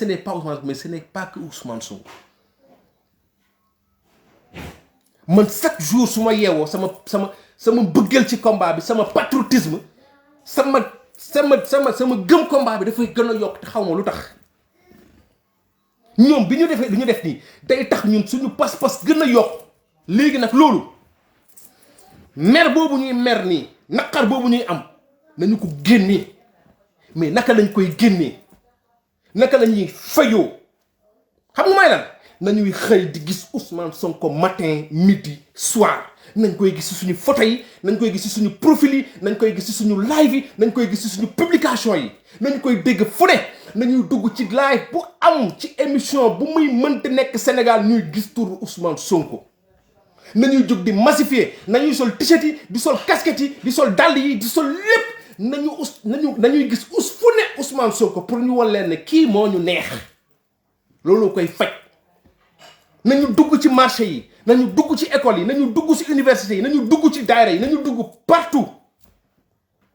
n'est pas Ousmane mais ce n'est pas que Ousmane Sonko man chaque jour su ma yeewoo sama bëggal ci combat bi sama patriotisme sama gëm combat bi dafay gën a yokk te xaw ma lu tax ñoom bi ñu defee lu ñu def nii day tax ñun suñu pas-pas gën a yokk léegi nag loolu mer boobu ñuy mer nii naqar boobu ñuy am nañu ko génnee mais naka lañ koy génnee naka la ñuy fayoo xam nga may lan nañuy xëy di gis Ousmane Sonko matin midi soir nañ koy gis ci suñu photo yi nañ koy gis ci suñu profil yi nañ koy gis ci suñu live yi nañ koy gis ci suñu publication yi nañ koy dégg fu ne nañuy dugg ci live bu am ci émission bu muy mënti nekk Sénégal ñuy gis turu Ousmane Sonko nañuy jóg di massifier nañuy sol t-shirt yi di sol casquette yi di sol dàll yi di sol lépp nañuy gis fu ne Ousmane Sonko pour ñu wan leen ne kii moo ñu neex loolu koy faj nañu dugg ci marché yi nañu dugg ci école yi nañu dugg ci université yi nañu dugg ci daayira yi nañu dugg partout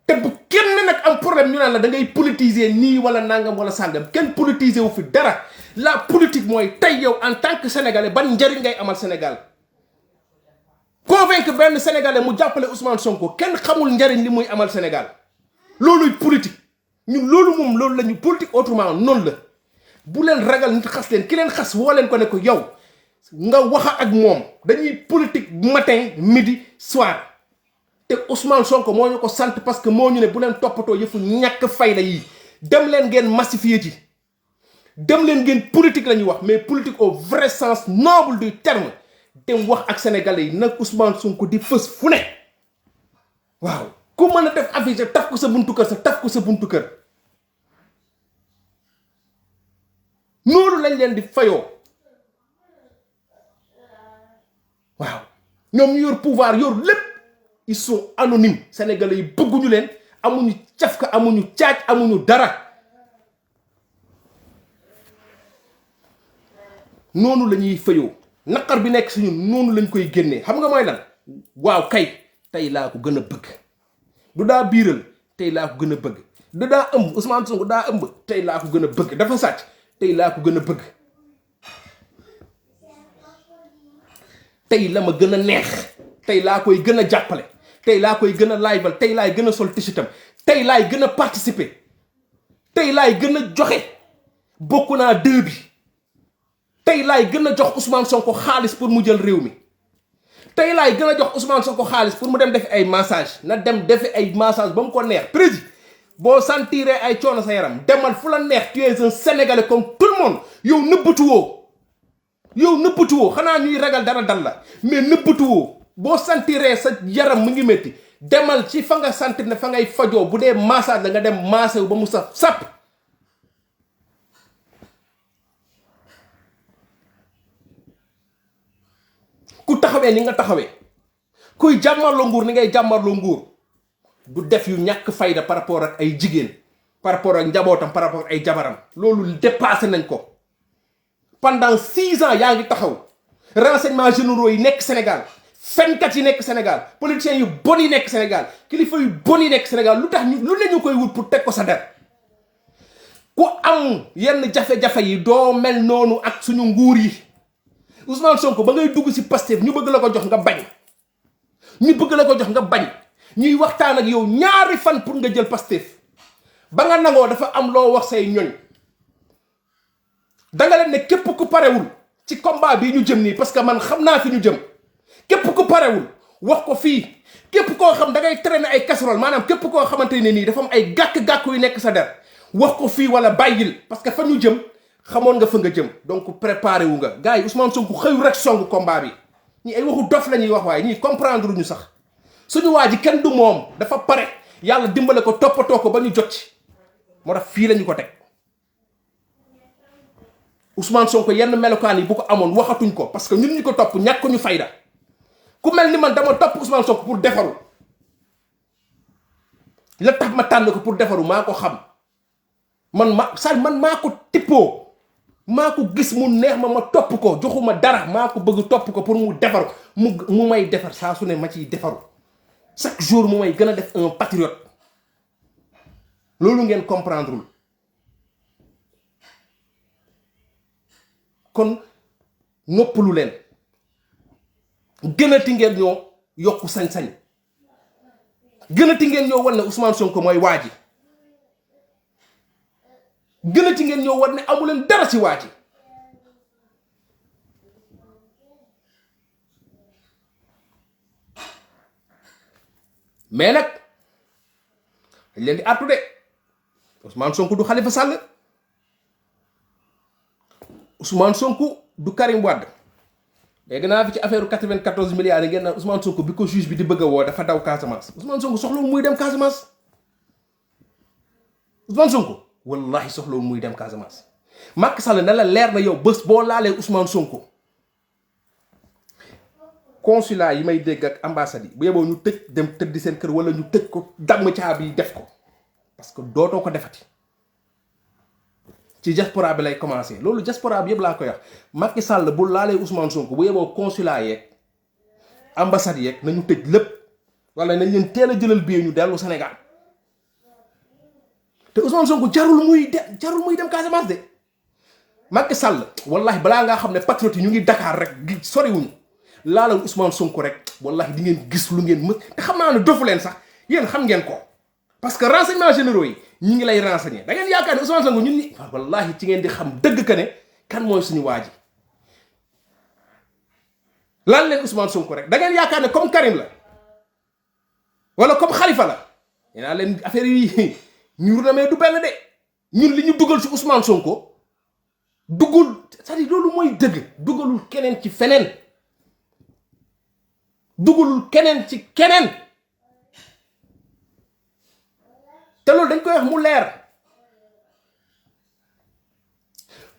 te bu kenn nag am problème ñu naan la da ngay politiser nii wala nangam wala sàngam kenn politiser wu fi dara la politique mooy tey yow en tant que sénégalais ban njëriñ ngay amal Sénégal convaincre benn sénégalais mu jàppale Ousmane Sonko kenn xamul njëriñ li muy amal Sénégal looluy politique ñun loolu la ñu politique autrement noonu la bu leen ragal nit xas leen ki leen xas woo leen ko ne ko yow nga wax ak moom dañuy politique matin midi soir te Ousmane Sonko moo ñu ko sant parce que moo ñu ne bu leen toppatoo yëfu ñàkk fayda yi dem leen ngeen massifier ci dem leen ngeen politique la ñuy wax mais politique au vrai sens noble du terme dem wax ak sénégalais yi nag Ousmane Sonko di fës fu ne waaw ku mën a def affiche taf ko sa buntu kër sa taf ko sa buntu kër noonu lañ leen di fayoo waaw ñoom ñu yor pouvoir yor lépp ils sont anonymes sénégalais yi bëgguñu leen amuñu cafka amuñu caaj amuñu dara noonu la ñuy fayoo naqar bi nekk si ñun noonu lañ koy génnee xam nga mooy lan waaw kay tey laa ko gën a bëgg du daa biiral tey laa ko gën a bëgg du daa ëmb Ousmane Sonko daa ëmb tey laa ko gën a bëgg dafa sàcc tey laa ko gën a bëgg tey la ma gën a neex tey laa koy gën a jàppale tey laa koy gën a laaybal tey laay gën a sol t-shirtam tey laay gën a participer tey laay gën a joxe bokk naa 2 bi tey laay gën a jox Ousmane Sonko xaalis pour mu jël réew mi tey laay gën a jox Ousmane Sonko xaalis pour mu dem defi ay massage na dem defi ay massage ba mu ko neex président boo sentiree ay coono sa yaram demal fu la neex tu es un sénégalais comme tout le monde yow nëbbatuwoo xanaa ñuy ragal dara dal la mais nëbbatuwoo boo sentiree sa yaram mu ngi métti demal ci fa nga sentir ne fa ngay fajoo bu dee massage la nga dem massé wu ba mu saf sàpp ku taxawee ni nga taxawee kuy jàmmarloo nguur ni ngay jàmmarloo nguur du def yu ñàkk fayda par rapport ak ay jigéen par rapport ak njabootam par rapport ak ay jabaram loolu dépassé nañ ko pendant 6 ans yaa ngi taxaw renseignements généraux yi nekk Sénégal fenkat yi nekk Sénégal politiciens yu bon yi nekk Sénégal kilifa yu bon yi nekk Sénégal lu tax lu ne ñu koy wut pour teg ko sa der ku am yenn jafe-jafe yi doo mel noonu ak suñu nguur yi Ousmane Sonko ba ngay dugg si Pastef ñu bëgg la ko jox nga bañ ñu bëgg la ko jox nga bañ ñuy waxtaan ak yow ñaari fan pour nga jël Pastef ba nga nangoo dafa am loo wax say ñoñ danga leen ne képp ku parewul ci combat bii ñu jëm nii parce que man xam naa fi ñu jëm képp ku parewul wax ko fii képp koo xam da ngay traîner ay casserole maanaam képp koo xamante ne nii dafa am ay gàkk-gàkk yu nekk sa der wax ko fii wala bàyyil parce que fa ñu jëm xamoon nga fa nga jëm donc préparé wu nga gars yi Ousmane Sonko xëyu rek songu combat bi ñii ay waxu dof la ñuy wax waaye ñii comprendre ñu sax suñu waa ji kenn du moom dafa pare yàlla dimbale ko toppatoo ko ba ñu jot ci moo tax fii la ñu ko teg Ousmane Sonko yenn melokaan yi bu ko amoon waxatuñ ko parce que ñun ñu ko topp ñàkk ñu fayda ku mel ni man dama topp Ousmane Sonko pour defaru la tax ma tànn ko pour defaru maa ko xam man maa ko tippoo maa ko gis mu neex ma topp ko joxuma dara maa ko bëgg topp ko pour mu defar mu may defar saa su ne ma ciy defaru chaque jour mu may gën a def un patriote loolu ngeen comprendrewul kon noppalu leen gënati ngeen ñoo yokku sañ-sañ gënati ngeen ñoo wan ne Ousmane Sonko mooy waa ji gënati ngeen ñoo wan ne amu leen dara ci waa ji mais nag dañ leen di artu de Ousmane Sonko du Khalifa Sall Ousmane Sonko du Karim Wade léegi naa fi ci affaire 94 milliards yi ngeen naan Ousmane Sonko bi ko juge bi di bëgg a woo dafa daw Casamance Ousmane Sonko soxlawul muy dem Casamance Ousmane Sonko wallahi soxlawul muy dem Casamance Macky Sall ne la leer na yow bés boo laalee Ousmane Sonko consulat yi may dégg ak ambassade yi bu yeboo ñu tëj dem tëddi seen kër wala ñu tëj ko damm caabi yi def ko parce que dootoo ko defati ci diaspora bi lay commencé loolu diaspora bi yëpp laa koy wax Macky Sall bu laalee Ousmane Sonko bu yeboo consulat yeeg ambassade yeeg nañu tëj lépp wala nañ leen teel a jëlal billet ñu dellu Sénégal te Ousmane Sonko jarul muy dem Casamance de Macky Sall wallahi balaa ngaa xam ne patriote yi ñu ngi Dakar rek gi soriwuñu laalal Ousmane Sonko rek wallahi di ngeen gis lu ngeen mës te xam naa ne dofu leen sax yéen xam ngeen ko parce que renseignements généraux yi ñi ngi lay renseigner da ngeen yaakaar ne Ousmane Sonko ñun ñi wallahi ci ngeen di xam dëgg ka ne kan mooy suñu waa ji lan leen Ousmane Sonko rek da ngeen yaakaar ne comme Karim la wala comme Khalifa la dinaa leen affaire yi ñuur na mais du benn de ñun li ñu dugal ci Ousmane Sonko duggul c'est-à-dire loolu mooy dëgg dugalul keneen ci feneen dugalul keneen ci keneen te loolu dañ koy wax mu leer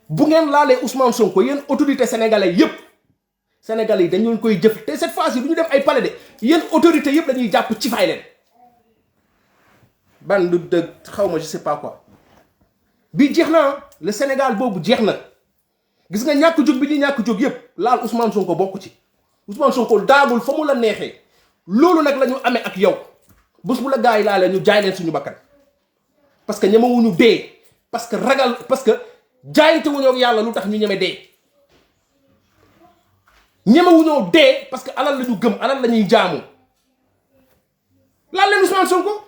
bu ngeen laalee Ousmane Sonko yéen autorité sénégalais yépp sénégalais yi dañ leen koy jëf te cette fois-ci du ñu def ay palais de yéen autorité yépp dañuy jàpp ci fay leen ban du dëgg xaw ma je sais pas quoi bi jeex na le Sénégal boobu jeex na gis nga ñàkk jóg bi ñuy ñàkk jóg yépp laal Ousmane Sonko bokk ci Ousmane Sonko daagul fa mu la neexee loolu nag la ñu amee ak yow bés bu la gars yi laalee ñu jaay leen suñu bakkan parce que ñemewuñu dee parce que ragal parce que jaayante wuñoo ak yàlla lu tax ñu ñeme dee ñemewuñoo dee parce que alal la ñu gëm alal la ñuy jaamu laal leen Ousmane Sonko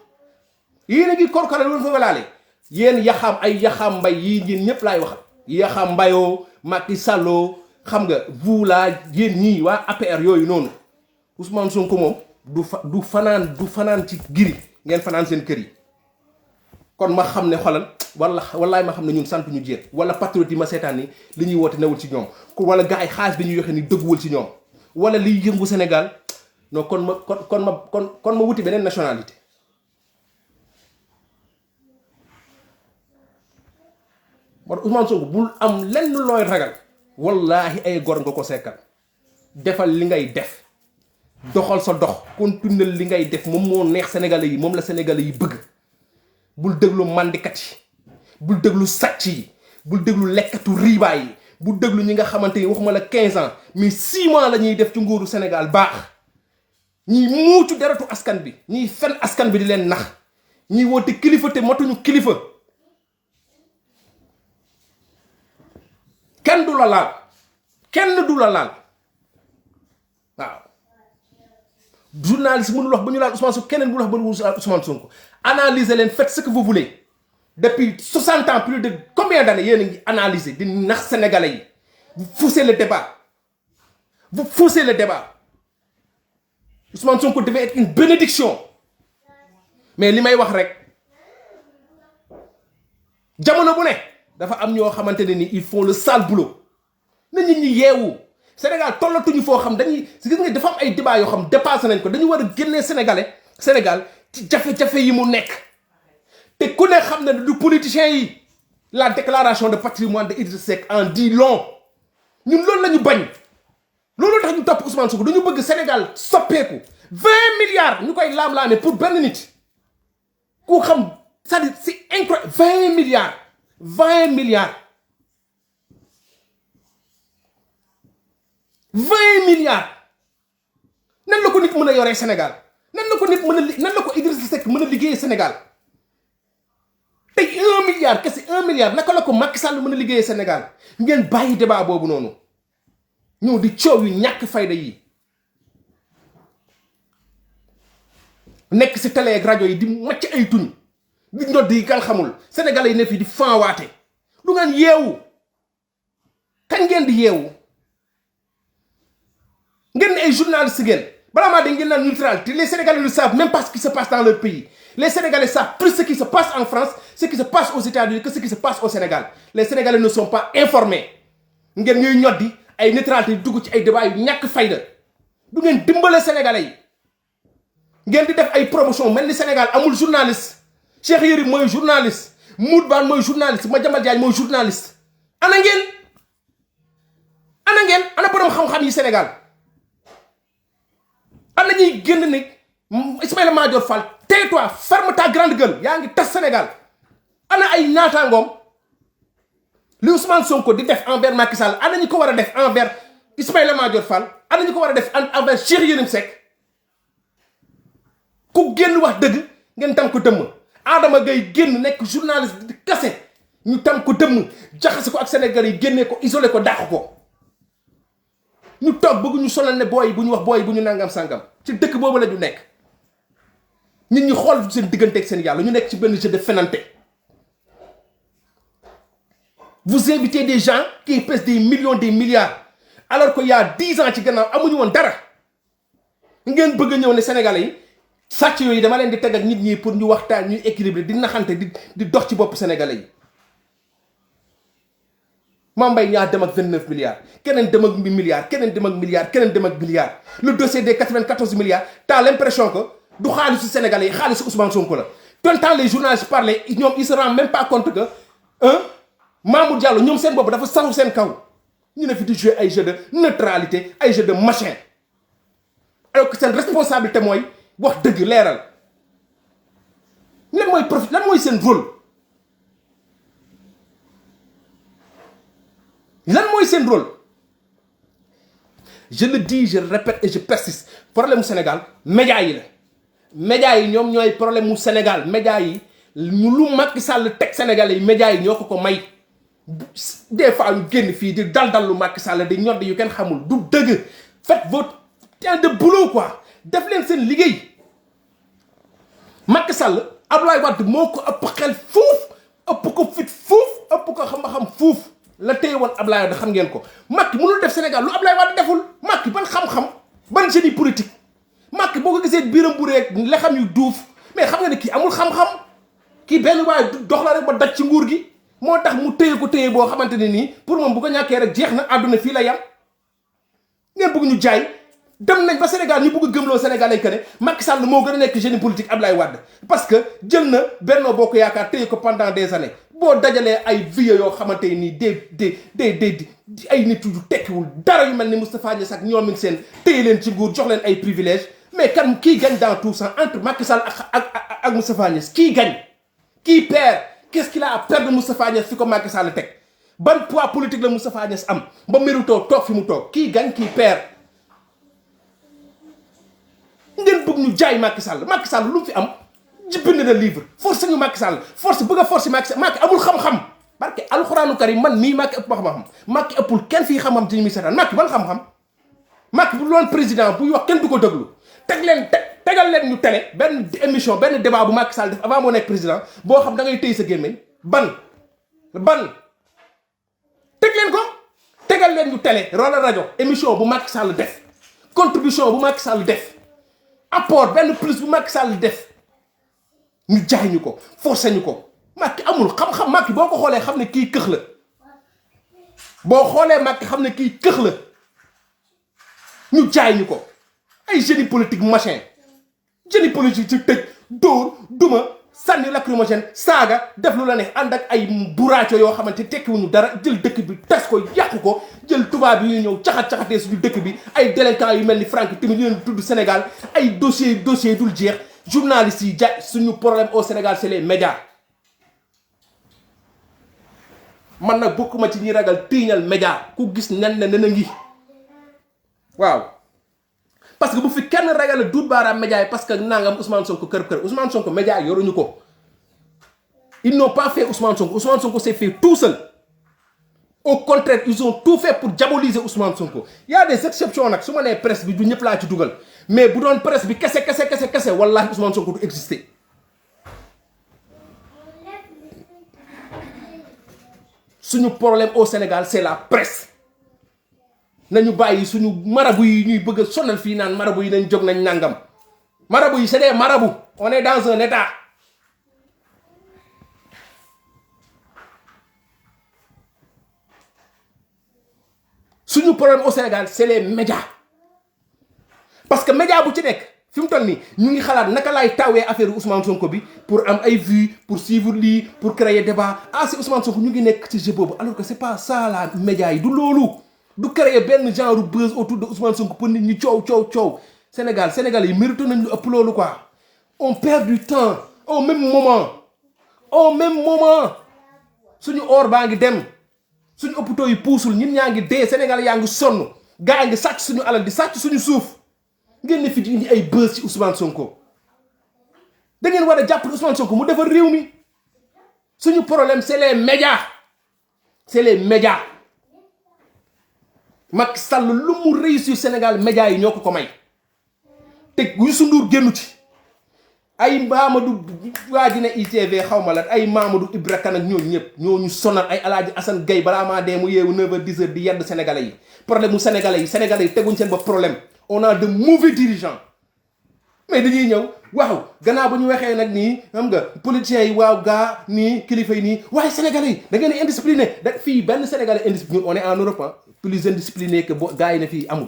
yéen a ngi korkale loolu fa laale yéen yaxam ay yaxam mbay yii yéen ñëpp laay waxal yaxam mbayoo Macky Sallo xam nga vous là yéen ñii waa APR yooyu noonu Ousmane Sonko moom du fanaan ci giri ngeen fanaan seen kër yi kon ma xam ne xolal wallaay ma xam ne ñun sant ñu jéet wala patriote yi ma seetaan ni li ñuy woote newul ci ñoom wala gars yi xaalis bi ñuy yoxe ni dëgguwul ci ñoom wala liy yëngu Sénégal non kon ma wuti beneen nationalité moo tax Ousmane Sonko bul am lenn looy ragal wallahi ay gor nga ko sekkal defal li ngay def doxal sa dox continuer li ngay def moom moo neex sénégalais yi moom la sénégalais yi bëgg bul déglu mandikat yi bul déglu sàcc yi bul déglu lekkatu riibaay yi bul déglu ñi nga xamante ni waxuma la 15 ans mais 6 mois la ñuy def ci nguuru Sénégal baax ñiy muucu deretu askan bi ñiy fen askan bi di leen nax ñiy woote kilifa te matuñu kilifa kenn du la laal waaw journaliste mënul wax ba ñu laal Ousmane Sonko keneen bu wax ba ñu laal Ousmane Sonko analysez leen faites ce que vous voulez depuis 60 ans plus de combien d'années yéen a ngi analyser di nax sénégalais yi vous faussez le débat Ousmane Sonko devait être une bénédiction mais li may wax rek jamono bu ne dafa am ñoo xamante ne ni ils font le sale boulot na nit ñi yeewu Sénégal tollatuñu foo xam dañuy gis nga dafa am ay débat yoo xam dépassé nañ ko dañu war a génnee Sénégal ci jafe-jafe yi mu nekk te ku ne xam ne du politicien yi la déclaration de patrimoine de Idrissa Seck en dit long ñun loolu la ñu bañ loolu tax ñu topp Ousmane Sonko dañu bëgg Sénégal soppeeku 20 milliards ñu koy laam-laame pour benn nit ku xam c'est-à-dire c'est incroyable 20 milliards nan la ko nit mën a yoree Sénégal nan la ko Idrissa Seck mën a liggéeyee Sénégal tey 1 milliard kese 1 milliard naka la ko Macky Sall mën a liggéeyee Sénégal ngeen bàyyi débat boobu noonu ñëw di coow yu ñàkk fayda yi nekk si télé ak rajo yi di macc ay tuñ di ndodd yi kan xamul sénégalais yi ne fi di fanwaate du ngeen yeewu kañ ngeen di yeewu ngeen ne ay journalistes ngeen balaa maa ngeen naan neutralité les sénégalais ne savent même pas ce qui se passe dans leur pays les sénégalais savent plus ce qui se passe en France ce qui se passe aux États-Unis que ce qui se passe au Sénégal les sénégalais ne sont pas informés ngeen ñuy ñoddi ay neutralité dugg ci ay débat yu ñàkk fayda du ngeen dimbale sénégalais yi ngeen di def ay promotion mel ni Sénégal amul journaliste Cheikh Yérim mooy journaliste Mout Bane mooy journaliste Madiambal Diagne mooy journaliste ana ngeen ana borom xam-xam yi Sénégal ana ñuy génn ni Ismaïla Madior Fall tais-toi ferme ta grande gueule yaa ngi tas Sénégal ana ay naataangoom li Ousmane Sonko di def envers Macky Sall ana ñu ko war a def envers Ismaïla Madior Fall ana ñu ko war a def envers Cheikh Yérim Seck ku génn wax dëgg ngeen tam ko dëmm Adama Gaye génn nekk journaliste di kase ñu tam ko dëmm jaxase ko ak Sénégal yi génnee ko isolé ko dàq ko ñu toog bëgg ñu sonal ne booy bu ñu wax booy bu ñu nangam sangam ci dëkk boobu la ñu nekk nit ñi xool seen diggante ak seen yàlla ñu nekk ci benn jeu de fenante vous invitez des gens qui pèsent des millions des milliards alors que y a 10 ans ci gannaaw amuñu woon dara ngeen bëgg a ñëw ne Sénégalais yi sàcc yooyu dama leen di teg ak nit ñi pour ñu waxtaan ñuy équilibré di naxante di dox ci bopp sénégalais yi. Mame Mbaye Niang dem ak 29 milliards keneen dem ak milliards keneen dem ak milliards keneen dem ak milliards le dossier des 94 milliards t'as l'impression que du xaalisu sénégalais yi xaalisu Ousmane Sonko la. Tant les journalistes parlent ñoom ils se rendent même pas compte que Mamour Diallo ñoom seen bopp dafa saru seen kaw ñu ne fi di jouer ay jeu de neutralité ay jeu de machin alors que seen responsabilité mooy wax dëgg leeral lan mooy profit lan mooy seen rôle. lan mooy seen rôle je le dis je le répète et je persiste problème mu Sénégal média yi la média yi ñoom ñooy problème mu Sénégal média yi ñu lu Macky Sall teg Sénégalais yi média yi ñoo ko may des fois ñu génn fii di dal lu Macky Sall di ñodd yu kenn xamul du dëgg faites votre temps de boulot quoi def leen seen liggéey. Macky Sall Abdoulaye Wade moo ko ëpp xel fuuf ëpp ko fit fuuf ëpp ko xam-xam fuuf la téye woon Abdoulaye Wade xam ngeen ko. Macky mënul def Sénégal lu Abdoulaye Wade deful Macky ban xam-xam ban génie politique Macky boo ko gisee biiram bu rek la xam yu duuf mais xam nga ne kii amul xam-xam kii benn waaye dox la rek ba daj ci nguur gi moo tax mu téye ko téye boo xamante ne nii pour moom bu ko ñàkkee rek jeex na àdduna fii la yam. ngeen bëgg ñu jaay dem nañ ba Sénégal ñu bëgg a gëmloo Sénégalais que ne Macky Sall moo gën a nekk génie politique Abdoulaye Wade parce que jël na Benno Bokk Yaakaar téye ko pendant des années boo dajalee ay vieux yoo xamante nii des ay nit yu tekkiwul dara yu mel ni Moustapha Niasse ak ñoom seen téye leen ci nguur jox leen ay privilèges mais kan kii gagne dans tout ça entre Macky Sall ak Moustapha Niasse kii gagne kii perd qu'est-ce qu'il a à perdre Moustapha Niasse fi ko Macky Sall teg ban poids politique la Moustapha Niasse am ba méritoo toog fi mu toog kii gagne kii perd. ngeen bëgg ñu jaay Macky Sall lu mu fi am ji bind na livre force ñu Macky Sall force bëgg a force Macky Sall Macky amul xam-xam parce que alxuraanu karim man mii Macky ëpp ma xam-xam Macky ëppul kenn fii xam-xam ci ñu muy seetaan Macky ban xam-xam Macky bu loon président buy wax kenn du ko déglu tegal leen ñu télé benn émission benn débat bu Macky Sall def avant moo nekk président boo xam da ngay téy sa gémmiñ ban teg leen ko tegal leen ñu télé wala rajo émission bu Macky Sall def contribution bu Macky Sall def apport benn plus bu Macky Sall def ñu jaay ñu ko forcé ñu ko Macky amul xam-xam Macky boo ko xoolee xam ne kii këx la boo xoolee Macky xam ne kii këx la ñu jaay ñu ko ay génie politique machin génie politique ci tëj dóor duma sànni lacrymogène saaga def lu la neex ànd ak ay buraaco yoo xamante tekkiwuñu dara jël dëkk bi tas ko yàqu ko jël tubaab yi ñëw caxat-caxatee suñu dëkk bi ay délinquants yu mel ni Franck Timis ñu leen tudd Sénégal ay dossier dul jeex journalistes yi suñu problème au Sénégal c'est les médias man nag bokkuma ci ñi ragal tiiñal média ku gis nen na ngi waaw parce que bu fi kenn ragal a duut baaraam média yi parce que nangam Ousmane Sonko kër Ousmane Sonko média yi yoruñu ko ils n'ont pas fait Ousmane Sonko s'est fait tout seul au contraire ils ont tout fait pour diaboliser Ousmane Sonko y a des exceptions nag su ma nee presse bi du ñëpp laa ci dugal mais bu doon presse bi kese wallahi Ousmane Sonko du exister suñu problème au Sénégal c'est la presse nañu bàyyi suñu marabu yi ñuy bëgg a sonal fii naan marabu yi nañ jóg nañ nangam marabu yi c'est des marabouts on est dans un état suñu problème au Sénégal c'est les médias parce que média bu ci nekk fi mu toll nii ñu ngi xalaat naka laay tawee affaire Ousmane Sonko bi pour am ay vues pour suivre lii pour créer débat c'est Ousmane Sonko ñu ngi nekk ci jeu boobu alors que c'est pas ça la média yi du loolu du créer benn genre buzz autour de Ousmane Sonko pour nit ñi coow Sénégal yi mérité nañ lu ëpp loolu quoi on perd du temps au même moment suñu or baa ngi dem suñu hôpitaux yi puusul ñun ñaa ngi dee Sénégal yaa ngi sonn gaa yi ngi sàcc suñu alal di sàcc suñu suuf ngeen ne fi di indi ay buzz ci Ousmane Sonko da ngeen war a jàppale Ousmane Sonko mu defar réew mi suñu problème c'est les médias Macky Sall lu mu réussir Sénégal médias yi ñoo ko may te Youssou Ndour génnu ci ay Mamadou waa ji ne ITV xaw ma la ay Mamadou Ibra Kane ak ñooñu ñëpp ñooñu sonal ay Alaaji Assane Gueye balaa maa dee mu yeewu 9h 10h di yedd Sénégalais yi problème mu Sénégalais yi teguñ seen bopp problème on a de mauvais dirigeants mais dañuy ñëw waaw gannaaw ba ñu waxee nag nii xam nga politiciens yi waaw gaa nii kilifa yi nii waaye sénégalais yi da ngeen di indiscipliné da fii benn sénégalais indiscipliné on est en Europe plus indiscipliné que bo gars yi ne fii amul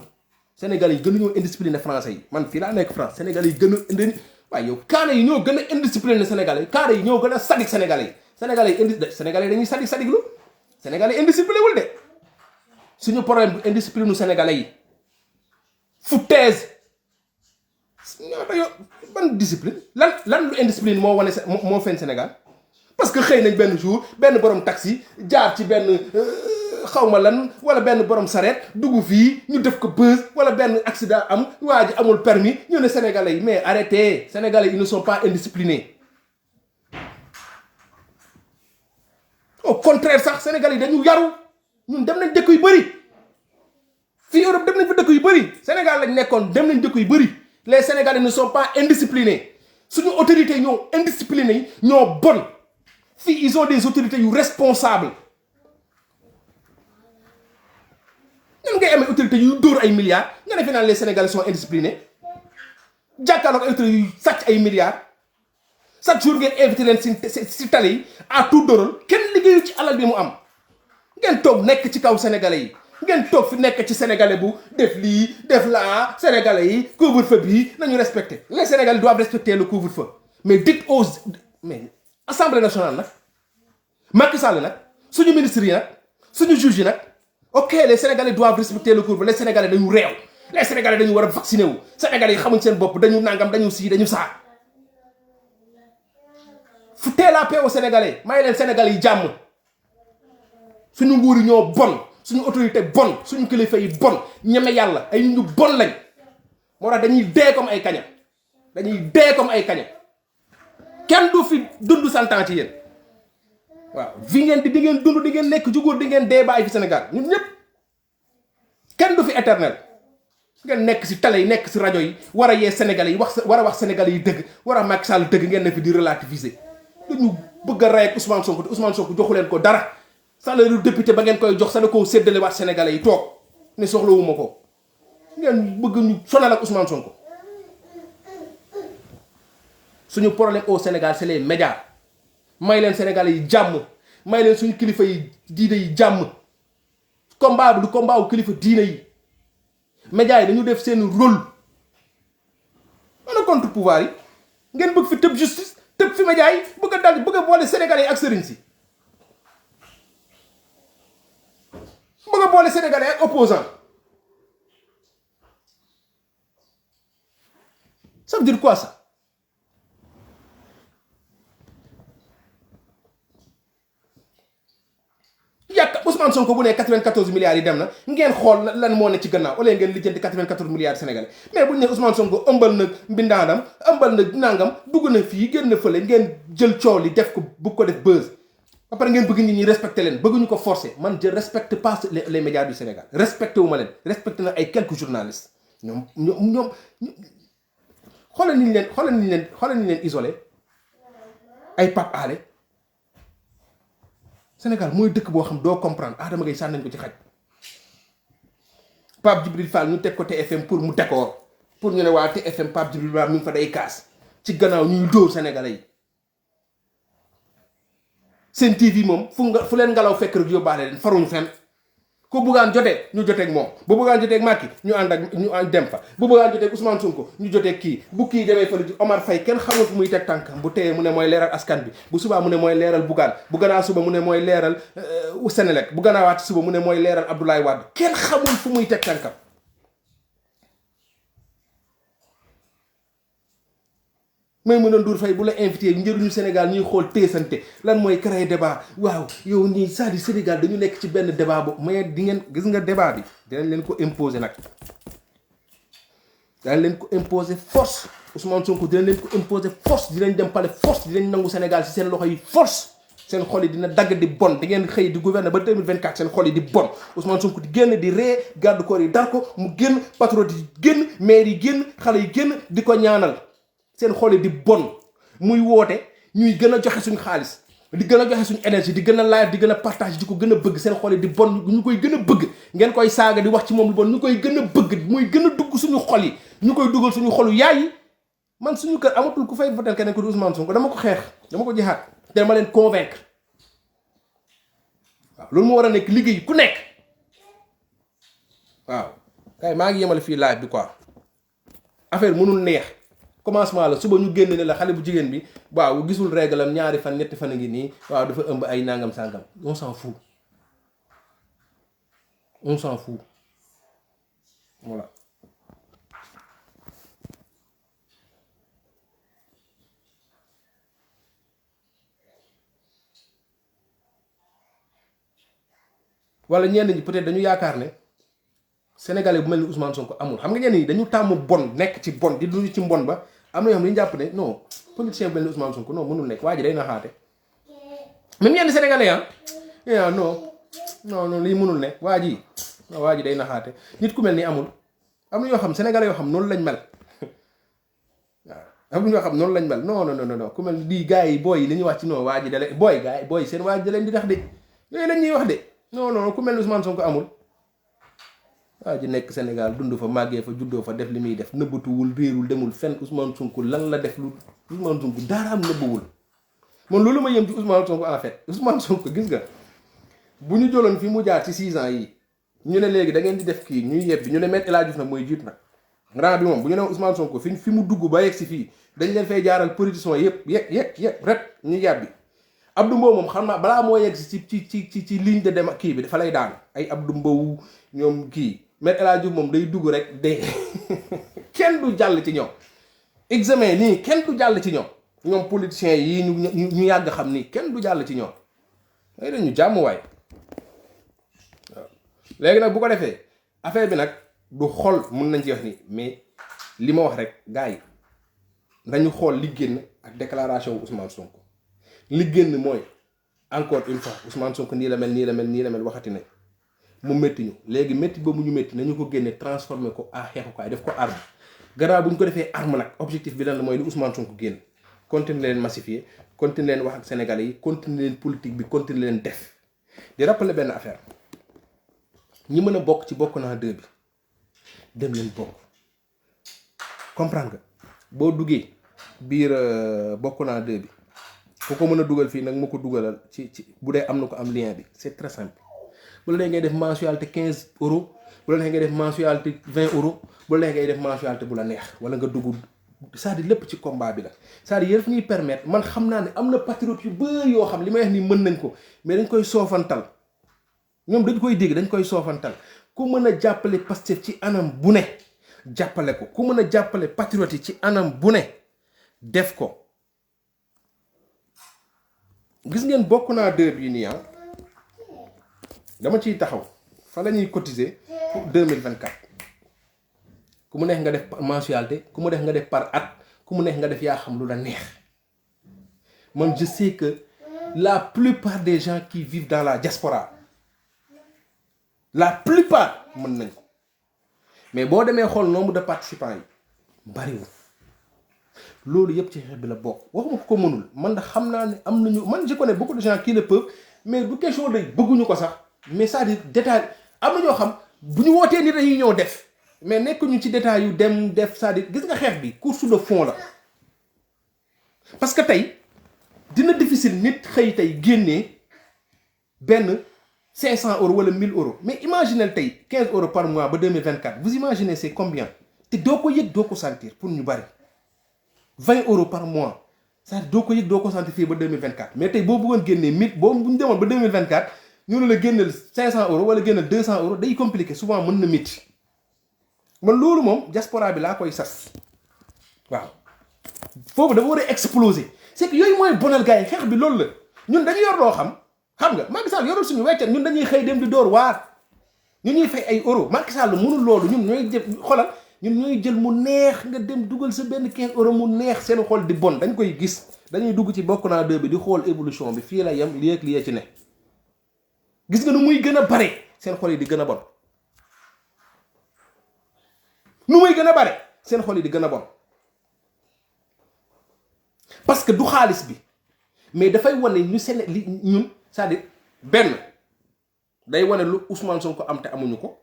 sénégalais yi gën a ñoo indiscipliné français yi man fii laa nekk France sénégalais yi gën a indi waaye yow kaana yi ñoo gën a indiscipliné sénégalais yi kaana yi ñoo gën a sadik sénégalais yi sénégalais yi sénégalais yi dañuy sadik lu sénégalais yi indiscipliné wul de suñu problème bu indiscipliné sénégalais yi foutaise ban discipline lan lu indiscipline moo wane moo feeñ Sénégal parce que xëy nañ benn jour benn borom taxi jaar ci benn xawma lan wala benn borom sareet dugg fii ñu def ko buzz wala benn accident am waa ji amul permis ñu ne sénégalais yi mais arrêtez sénégalais ils ne sont pas indisciplinés au contraire sax sénégalais yi dañu yaru ñun dem nañ dëkk yu bëri fii Europe dem nañ fa dëkk yu bëri Sénégal lañ nekkoon dem nañ dëkk yu bëri les sénégalais ne sont pas indisciplinés suñu autorités ñoo indisciplinés ñoo bon fii ils ont des autorités yu responsables ñan ngay amee autorités yu dóor ay milliards nga ne fi naan les sénégalais sont indisciplinés jàkkaarloog ay autorités yu sàcc ay milliards chaque jour ngeen invité leen si tali yi à tout dóoral kenn liggéeyu ci alal bi mu am ngeen toog nekk ci kaw sénégalais yi ngeen toog fi nekk ci sénégalais bu def lii def laa sénégalais yi couvre-feu bii nañu respecter les sénégalais doivent respecter le couvre-feu mais dites aux mais assemblée nationale nag Macky Sall nag suñu ministres yi nag suñu juges yi nag ok les sénégalais doivent respecter le couvre-feu les sénégalais dañu réew les sénégalais dañu war a vacciner wu sénégalais yi xamuñ seen bopp dañu nangam dañu sii dañu saa foutez la paix aux sénégalais may leen sénégalais yi jàmm suñu nguur yi ñoo bon suñu autorité bon suñu kilifa yi bon ñeme yàlla ay ñu bon lañ moo tax dañuy dee comme ay kaña kenn du fi dund 100 ans ci yéen waaw fi ngeen di ngeen dund di ngeen nekk jugóor di ngeen dee bàyyi fi Sénégal ñun ñëpp kenn du fi éternel ngeen nekk si télé yi nekk si rajo yi war a yee sénégalais yi war a wax sénégalais yi dëgg war a Macky Sall dëgg ngeen ne fi di relativiser dañu bëgg a rey ak Ousmane Sonko te Ousmane Sonko joxu leen ko dara salaire député ba ngeen koy jox sa da koo séddale waat sénégalais yi toog ne soxlawuma ko ngeen bëgg ñu sonal ak Ousmane Sonko suñu problème au Sénégal c'est les médias may leen sénégalais yi jàmm may leen suñu kilifa yi diine yi jàmm combat bi du combat wu kilifa diine yi médias yi dañu def seen rôle ana contre pouvoir yi ngeen bëgg fi tëb justice tëb fi médias yi bëgg a dal bëgg a boole sénégalais yi ak sëriñ si bëgg a boole sénégalais ak opposant ça veut dire quoi ça yàq Ousmane Sonko bu ne 94 milliards yi dem na ngeen xool lan moo ne ci gannaaw au lieu ngeen lijjanti 94 milliards sénégalais mais bu ñu ne Ousmane Sonko ëmbal na mbindaanam ëmbal na nangam dugg na fii génn na fële ngeen jël coow li def ko bu ko def buzz ba pare ngeen bëgg nit ñi respecté leen bëgguñu ko forcer man je respecte pas les médias du Sénégal respecté wu ma leen respecté na ay quelques journalistes ñoom xoolal ni leen isolé ay Pape Alé Sénégal mooy dëkk boo xam doo comprendre Adama Gaye sànni nañ ko ci xaj Pape Djibril Fall ñu teg ko TFM pour mu décor pour ñu ne waa TFM Pape Djibril Fall mi ngi fa day kaas ci gannaaw ñuy dóor sénégalais yi seen TV moom fu leen ngelaw fekk rek yóbbaale leen faruñu fenn ku buggaan jotee ñu joteeg moom bu buggaan joteeg Macky ñu dem fa bu buggaan joteeg Ousmane Sonko ñu joteeg kii bu kii demee fële Omar Faye kenn xamul fu muy teg tànkam bu teyee mu ne mooy leeral askan bi bu subaa mu ne mooy leeral Bougane bu gannaaw suba mu ne mooy leeral Senelec bu gannaawaat suba mu ne mooy leeral Abdoulaye Wade kenn xamul fu muy teg tànkam may mën a Ndour Faye bu la invité njëriñu Sénégal ñuy xool teesante lan mooy créer débat waaw yow ñii c'est-à-dire Sénégal dañu nekk ci benn débat boobu mais di ngeen gis nga débat bi dinañ leen ko imposer nag dinañ leen ko imposer force Ousmane Sonko dinañ leen ko imposer force dinañ dem palais force dinañ nangu Sénégal ci seen loxo yi force seen xol yi dina dagg di bon di ngeen xëy di gouverner ba 2024 seen xol yi di bon Ousmane Sonko di génn di ree garde corps yi dar ko mu génn patriote yi génn maire yi génn xale yi génn di ko ñaanal seen xol yi di bon muy woote ñuy gën a joxe suñu xaalis di gën a joxe suñu énergie di gën a live di gën a partage di ko gën a bëgg seen xol yi di bon ñu koy gën a bëgg ngeen koy saaga di wax ci moom lu bon ñu koy gën a bëgg muy gën a dugg suñu xol yi ñu koy dugal suñu xolu yaay yi man suñu kër amatul ku fay voter keneen ko di Ousmane Sonko dama ko xeex dama ko jihaat te dama leen convaincre waaw loolu moo war a nekk liggéey ku nekk waaw kay maa ngi yemal fii live bi quoi affaire mënul neex commencement la suba ñu génn ne la xale bu jigéen bi waaw gisul réglam ñaari fan ñetti fan a ngi nii waaw dafa ëmb ay nangam sangam on s'en fout voilà. wala ñenn ñi peut-être dañu yaakaar ne sénégalais bu mel ni Ousmane Sonko amul xam nga ñenn ñi dañu tàmm bon nekk ci bon di dund ci mbon ba am na yoo xam ne dañu jàpp ne non politicien bu mel ni Ousmane Sonko non mënul nekk waa ji day naxaate même ñenn sénégalais ah non lii mënul nekk waa ji day naxaate nit ku mel ni amul am na yoo xam sénégalais yoo xam noonu lañ mel waaw am na ñoo xam noonu lañ mel non ku mel ni lii gars yi booy yi li ñuy wax ci non waa ji da leen booy gars yi booy seen waa ji da leen di tax de yooyu lañ ñuy wax de non ku mel ni Ousmane Sonko amul waa ji nekk Sénégal dund fa màggee fa juddoo fa def li muy def nëbbatuwul réerul demul fenn Ousmane Sonko lan la def lu Ousmane Sonko daaraam nëbbuwul man loolu ma yëm ci Ousmane Sonko en fait Ousmane Sonko gis nga bu ñu jëloon fi mu jaar ci 6 ans yi ñu ne léegi da ngeen di def kii ñuy yebbi ñu ne Me El Hadji Diouf nag mooy jiit nag rang bi moom bu ñu ne Ousmane Sonko fi mu dugg ba yegg si fii dañ leen fay jaaral politiciens yëpp rek ñu yàbbi Abdou Mbow moom xam naa balaa moo yegg si ci ligne de dem kii bi dafa lay daan ay Abdou Mbow ñoom kii Me El Hadji Diouf moom day dugg rek de kenn du jàll ci ñoom examen nii kenn du jàll ci ñoom politiciens yi ñu yàgg xam ni kenn du jàll ci ñoom ay dañu jàmm waay waaw léegi nag bu ko defee affaire bi nag du xool mun nañ ci wax ni mais li ma wax rek gars yi nañu xool li génn ak déclaration wu Ousmane Sonko li génn mooy encore une fois Ousmane Sonko nii la mel waxati ne mu métti ñu léegi métti ba mu ñu métti nañu ko génne transformé ko à xeexukaay def ko arme gannaaw bu ñu ko defee arme nag objectif bi lan la mooy li Ousmane Sonko génn continuer leen massifier continuer leen wax ak sénégalais yi continuer leen politique bi continuer leen def di rappeler benn affaire ñi mën a bokk ci bokk naa 2 bi dem leen bokk comprendre nga boo duggee biir bokk naa 2 bi ku ko mën a dugal fii nag ma ko dugalal ci bu dee am na ko am lien bi c'est très simple bu la nee ngay def mensualité 15 euros bu la nee ngay def mensualité 20 euros bu la nee ngay def mensualité bu la neex wala nga dugg c'est-à-dire lépp ci combat bi la c'est-à-dire yëpp ñuy permettre man xam naa ne am na patriote yu bëri yoo xam li may wax ni mën nañ ko mais dañ koy soofantal ñoom dañ koy dégg dañ koy soofantal ku mën a jàppale Pastef ci anam bu ne jàppale ko ku mën a jàppale patriote yi ci anam bu ne def ko gis ngeen bokk naa 2 bii nii dama ciy taxaw fa la ñuy cotiser pour 2024 ku mu neex nga def mensualité ku mu neex nga def par at ku mu neex nga def yaa xam lu la neex man je sais que la plupart des gens qui vivent dans la diaspora la plupart mën nañ ko mais boo demee xool nombre de participants yi bariwul loolu yëpp ci xeex bi la bokk waxuma ko mënul man da xam naa ne am nañu man je connais beaucoup de gens qui le peuvent mais du question de bëgguñu ko sax mais c'est-à-dire détail am na ñoo xam bu ñu wootee ni dañuy ñëw def mais nekkuñu ci détail yu dem def c'est-à-dire gis nga xeex bi course de fond la parce que tey dina difficile nit xëy tey génnee benn 500 euros wala 1000 euros mais imaginez tey 15 euros par mois ba 2024 vous imaginez c'est combien te doo ko yëg doo ko sentir pour ñu bari 20 euros par mois c'est-à-dire doo ko yëg doo ko sentir fii ba 2024 mais tey boo bëggoon génnee 1000 boo bu ñu demoon ba 2024 ñu ne la génneel 500 euros wala génneel 200 euros day compliqué souvent mën na métti man loolu moom diaspora bi laa koy sas waaw foofu dafa war a exploser c'est que yooyu mooy bonal gars yi xeex bi loolu la ñun dañu yor loo xam nga Macky Sall yorul suñu weccat ñun dañuy xëy dem di door waar ñu ñuy fay ay euros Macky Sall mënul loolu ñun ñooy jël xolal ñun ñooy jël mu neex nga dem dugal sa benn 15 euros mu neex seen xol di bon dañ koy gis dañuy dugg ci bokk naa 2 bi di xool évolution bi fii la yem lii ak lii ci ne gis nga nu muy gën a bare seen xol yi di gën a bon nu muy gën a bare seen xol yi di gën a bon parce que du xaalis bi mais dafay wane ñu seen li ñun c'est-à-dire benn day wane lu Ousmane Sonko am te amuñu ko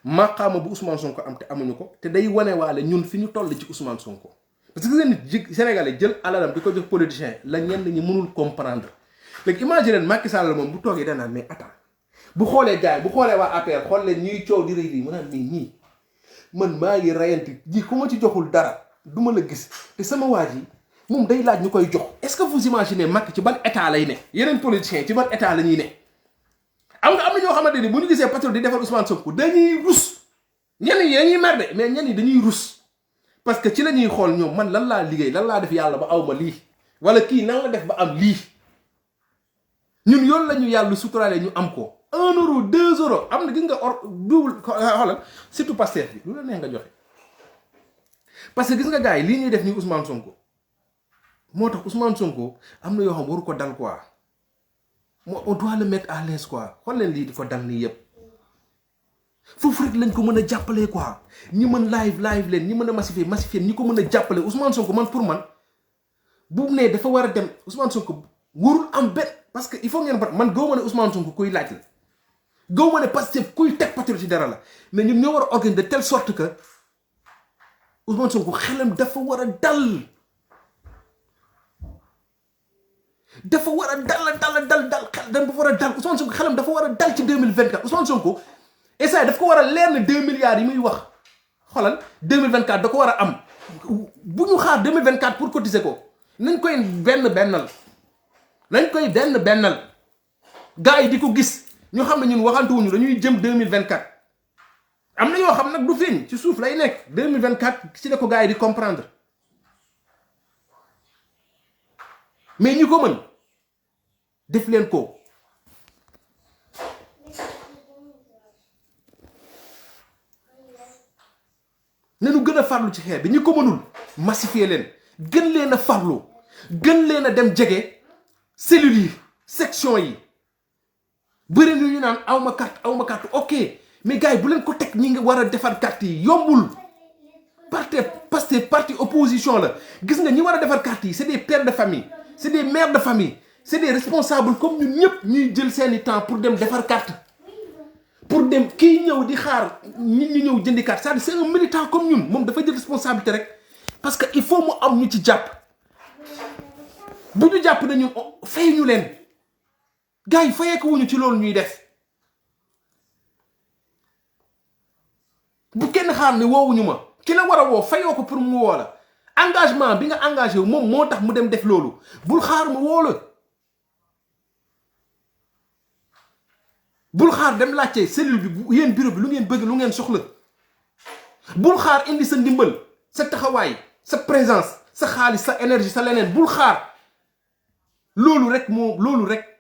maqaama bu Ousmane Sonko am te amuñu ko te day wane waale ñun fi ñu toll ci Ousmane Sonko parce que nit Sénégalais jël alalam di ko jox politicien la ñenn ñi mënul comprendre léegi imagine Macky Sall moom bu toogee danaan mais attends bu xoolee gars yi bu xoolee waa APR xool leen ñuy coow di rëy di mu naan mais ñii man maa ngi rayanti ji ku ma ci joxul dara du ma la gis te sama waa ji moom day laaj ñu koy jox est-ce que vous imaginez Macky ci ban état lay ne yeneen politiciens ci ban état la ñuy ne am na ñoo xamante ni bu ñu gisee patriote di defal Ousmane Sonko dañuy rus ñenn yi dañuy mer de mais ñenn yi dañuy rus parce que ci la ñuy xool ñoom man lan laa liggéey lan laa def yàlla ba aw ma lii wala kii nan la def ba am lii ñun yoon la ñu yàlla suturaale ñu am ko 1 euro 2 euros am na gis nga double xoolal surtout Pastef bi lu la neex nga joxe parce que gis nga gars yi lii ñuy def nii Ousmane Sonko moo tax Ousmane Sonko am na yoo xam waru ko dal quoi on doit le mettre à l'aise quoi xool leen lii di ko dal nii yëpp foofu rek lañ ko mën a jàppalee quoi ñi mën live leen ñi mën a massifier ñi ko mën a jàppale Ousmane Sonko man pour man bu ne dafa war a dem Ousmane Sonko warul am benn parce que il faut ngeen man gëw ma ne Ousmane Sonko kuy laaj la gëw ma ne Pastef kuy teg patriote ci dara la mais ñun ñoo war a organiser de telle sorte que Ousmane Sonko xelam dafa war a dal. dafa war a dal xel dafa war a dal Ousmane Sonko xelam dafa war a dal ci 2024 Ousmane Sonko essaye daf ko war a leer ne 2 milliards yi muy wax xoolal 2024 da ko war a am bu ñu xaar 2024 pour cotiser ko nañ koy bennal gars yi di ko gis ñu xam ne ñun waxantuwuñu dañuy jëm 2024 am na yoo xam nag du feeñ ci suuf lay nekk 2024 ci la ko gars yi di comprendre mais ñi ko mën def leen ko nañu gën a farlu ci xeex bi ñi ko mënul massifier leen gën leen a farlu gën leen a dem jege cellules yi section yi bëri na ñu naan awma carte ok mais gars yi bu leen ko teg ñi nga war a defar carte yi yombul parti opposition la gis nga ñi war a defar carte yi c'est des pères de famille c'est des mères de famille c'est des responsables comme ñun ñëpp ñuy jël seeni temps pour dem defar carte pour dem kii ñëw di xaar nit ñi ñëw jëndi carte c'est-à-dire c'est un militant comme ñun moom dafa jël responsabilité rek parce que il faut mu am ñu ci jàpp bu ñu jàpp ne ñun fay ñu leen gars yi fayeeku wuñu ci loolu ñuy def bu kenn xaar ne woowuñu ma ki la war a woo fayoo ko pour mu woo la engagement bi nga engagé wu moom moo tax mu dem def loolu bul xaar mu woo la bul xaar dem laajte cellule bi yéen bureau bi lu ngeen bëgg lu ngeen soxla bul xaar indi sa ndimbal sa taxawaay sa présence sa xaalis sa énergie sa leneen bul xaar loolu rek moo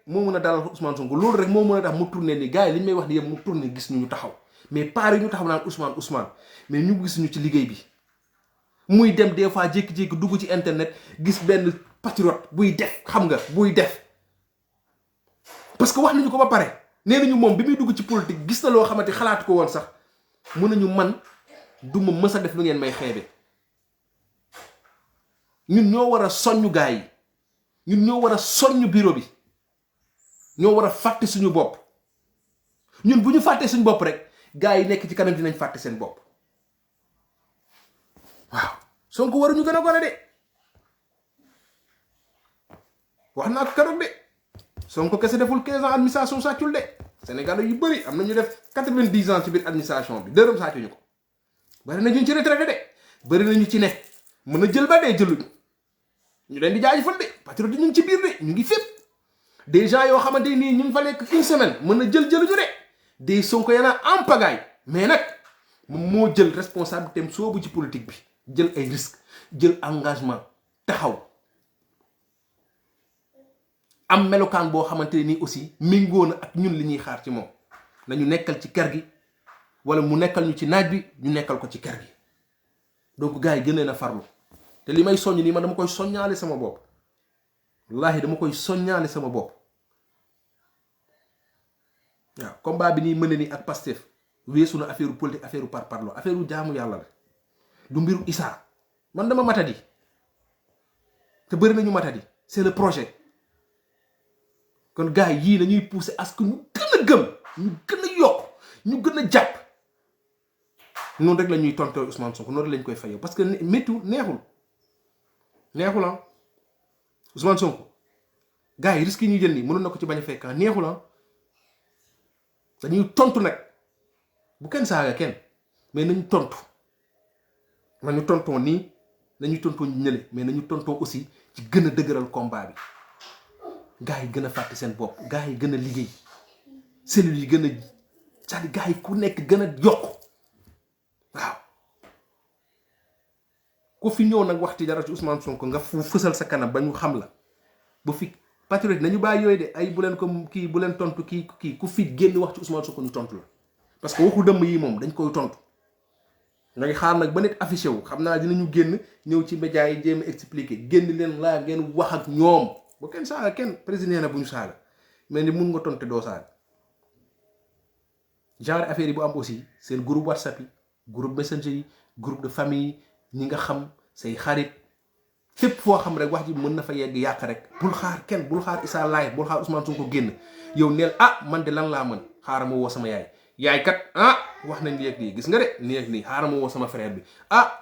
mën a dalal Ousmane Sonko loolu rek moo mën a tax mu tourné ni gars yi li ñu may wax ni yëpp mu tourné gis ñu taxaw mais paari ñu taxaw naan Ousmane mais ñu gis ñu ci liggéey bi muy dem des fois jékki-jékki dugg ci internet gis benn patriote buy def xam nga buy def parce que wax nañu ko ba pare nee nañu moom bi muy dugg ci politique gis na loo xamante xalaatu ko woon sax mun nañu man du ma mës a def lu ngeen may xeebe ñun ñoo war a soññu gars yi ñun ñoo war a soññu bureau bi ñoo war a fàtte suñu bopp ñun bu ñu fàttee suñu bopp rek gars yi nekk ci kanam dinañ fàtte seen bopp waaw Sonko waruñu gën a gone de wax naa ko keroog de Sonko kese deful 15 ans administration sàccul de Sénégal yu bëri am na ñu def 90 ans ci biir administration bi dërëm sàccuñu ko bëri na ñu ci retraité de bëri na ñu ci ne mën a jël ba dee jëluñu ñu leen di jaajëfal de patriote ñu ngi ci biir de ñu ngi fépp des gens yoo xamante nii ñu ngi fa nekk une semaine mën na jëluñu de des Sonko yana en pagaille mais nag moom moo jël responsabilité am soobu ci politique bi jël ay risques jël engagement taxaw am melokaan boo xamante nii aussi méngoo na ak ñun li ñuy xaar ci moom nañu nekkal ci kër gi wala mu nekkal ñu ci naaj bi ñu nekkal ko ci kër gi donc gars yi gën leen a farlu te li may soññ nii man dama koy soññaale sama bopp wallaahi dama koy soññaale sama bopp waaw combat bi nii mën ni ak Pastef weesu na affaire politique affaire parparloo affaire jaamu yàlla la du mbiru Issa man dama matadi te bëri nañu matadi c'est le projet kon gars yi yii nañuy pousser à ce que ñu gën a gëm ñu gën a yokk ñu gën a jàpp noonu rek la ñuy tontoo Ousmane Sonko noonu rek la ñu koy fayoo parce que méttiwul neexul neexul ah Ousmane Sonko gars yi risque yi ñuy jël nii mënoon na ko ci bañ a fekk neexul ah dañuy tontu nag bu kenn saaga kenn mais nañu tontu nañu tontoo nii nañu tontoo ñële mais nañu tontoo aussi ci gën a dëgëral combat bi gars yi gën a fàtte seen bopp gars yi gën a liggéey cellules yi gën a c'est-à-dire gars yi ku nekk gën a yokk waaw ku fi ñëw nag waxti dara ci Ousmane Sonko nga fësal sa kanam ba ñu xam la bu fi patriote nañu bàyyi yooyu de ay bu leen ko kii bu leen tontu kii ku fi génn wax ci Ousmane Sonko ñu tontu la parce que waxu dëmm yi moom dañ koy tontu nga ngi xaar nag ba nit affiché wu xam naa dinañu génn ñëw ci média yi jéem a expliquer génn leen laa ngeen wax ak ñoom bu kenn saaga kenn président na bu ñu saaga mais ni mun nga tonte doo saaga genre affaire yi bu am aussi seen groupe WhatsApp yi groupe messenger yi groupe de famille ñi nga xam say xarit fépp foo xam rek wax ji mën na fa yegg yàq rek bul xaar kenn bul xaar Issa Laye bul xaar Ousmane Sonko génn yow neel man de lan laa mën xaaral ma woo sama yaay kat wax nañ léegi nii gis nga de léegi nii xaaral ma woo sama frère bi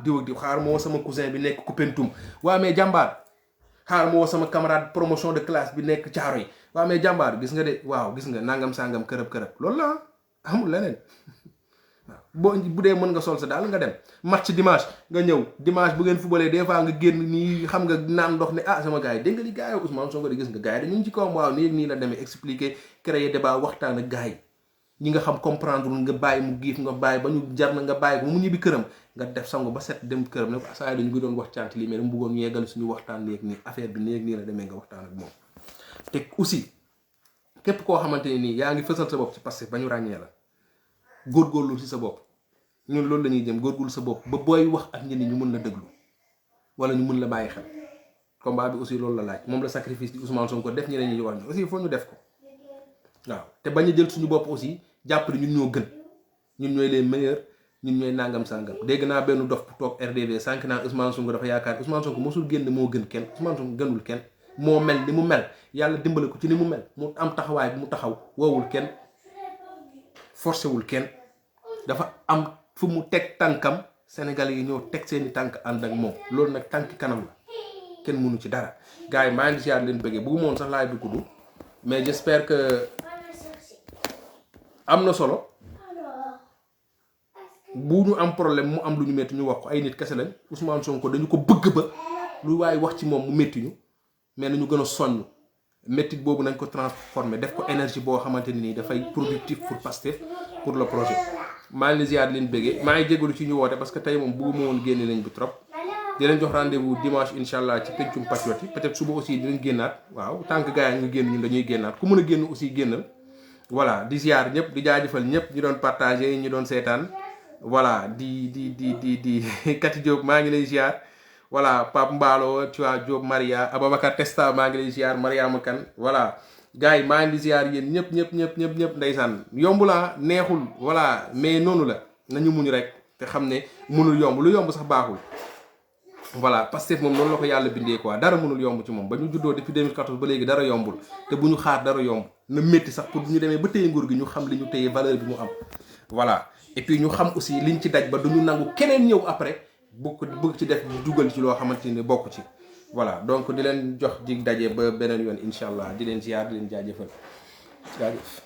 diw ak diw xaaral ma woo sama cousin bi nekk Koupentoum waa mais jàmbaar xaaral ma woo sama camarade promotion de classe bi nekk Thiaroye waa mais jàmbaar gis nga de waaw gis nga nangam sangam kërëb loolu la amul leneen waaw bu dee mën nga sol sa daal nga dem match dimanche nga ñëw dimanche bu ngeen fubalee des fois nga génn nii xam nga naan ndox ne sama gars yi dégg nga li gars yi Ousmane Sonko di gis nga gars yi dañu ci kawam waaw nii la demee expliquer créer débat waxtaan ak gars yi ñi nga xam comprendre nga bàyyi mu giif nga bàyyi ba ñu jar na nga bàyyi ko mu ñibbi këram nga def sangu ba set dem këram ne ko saa yi dañu ngi doon waxtaan ci lii mais dama bëggoon ñu yeggal suñu waxtaan léegi nii affaire bi nii la demee nga waxtaan ak moom te aussi képp koo xamante ne nii yaa ngi fësal sa bopp ci Pastef ba ñu ràññee la góorgóorlu ci sa bopp ñun loolu la ñuy jëm góorgóorlu sa bopp ba booy wax ak ñenn ñu mën la déglu wala ñu mën la bàyyi xel combat bi aussi loolu la laaj moom la sacrifice di Ousmane Sonko def ñeneen ñi wax ñu aussi faut ñu def ko waaw te bañ a jël suñu bopp aussi jàpp ne ñun ñoo gën ñun ñooy les meilleurs ñun ñooy nangam sangam dégg naa benn dof bu toog RDV sànq naa Ousmane Sonko dafa yaakaar Ousmane Sonko mosul génn moo gën kenn Ousmane Sonko gënul kenn moo mel ni mu mel yàlla dimbale ko ci ni mu mel mu am taxawaay bi mu taxaw woowul kenn forcé wul kenn dafa am fu mu teg tànkam Sénégalais yi ñoo teg seeni tànk ànd ak moom loolu nag tànki kanam la kenn mënu ci dara gars yi maa ngi ziar leen bëggee bëggu moon sax laay bi gudd mais j'espère que am na solo bu ñu am problème mu am lu ñu métti ñu wax ko ay nit kese lañ Ousmane Sonko dañu ko bëgg ba lu waaye wax ci moom mu métti ñu mais nañu gën a soññ métti boobu nañ ko transformer def ko énergie boo xamante ni nii dafay productif pour Pastef pour le projet maa ngi leen ziar leen bëggee maa ngi jégalu ci ñu woote parce que tey moom bëgguma woon génne nañ bi trop di leen jox rendez-vous dimanche incha allah ci pencum patriote yi peut-être suba aussi dinañ génnaat waaw tant que gars yi nga génn ñun dañuy génnaat ku mën a génn aussi génnal voilà di ziar ñëpp di jaajëfal ñëpp ñu doon partagé ñu doon seetaan voilà di Kati Diop maa ngi lay ziar voilà Pape Mballo tu vois Diop Maria Ababacar Testa maa ngi lay ziar Mariama Kane voilà gars yi maa ngi di ziar yéen ñëpp ndeysaan yomb la neexul voilà mais noonu la nañu muñ rek te xam ne mënul yomb lu yomb sax baaxul voilà Pastef moom noonu la ko yàlla bindee quoi dara mënul yomb ci moom ba ñu juddoo depuis 2014 ba léegi dara yombul te bu ñu xaar dara yomb na métti sax pour bu ñu demee ba téye nguur gi ñu xam li ñu téye valeur bi mu am voilà et puis ñu xam aussi liñ ci daj ba du ñu nangu keneen ñëw après bëgg ci def dugal ci loo xamante ni bokk ci voilà donc di leen jox dig daje ba beneen yoon incha allah di leen ziar di leen jaajëfal jaajëf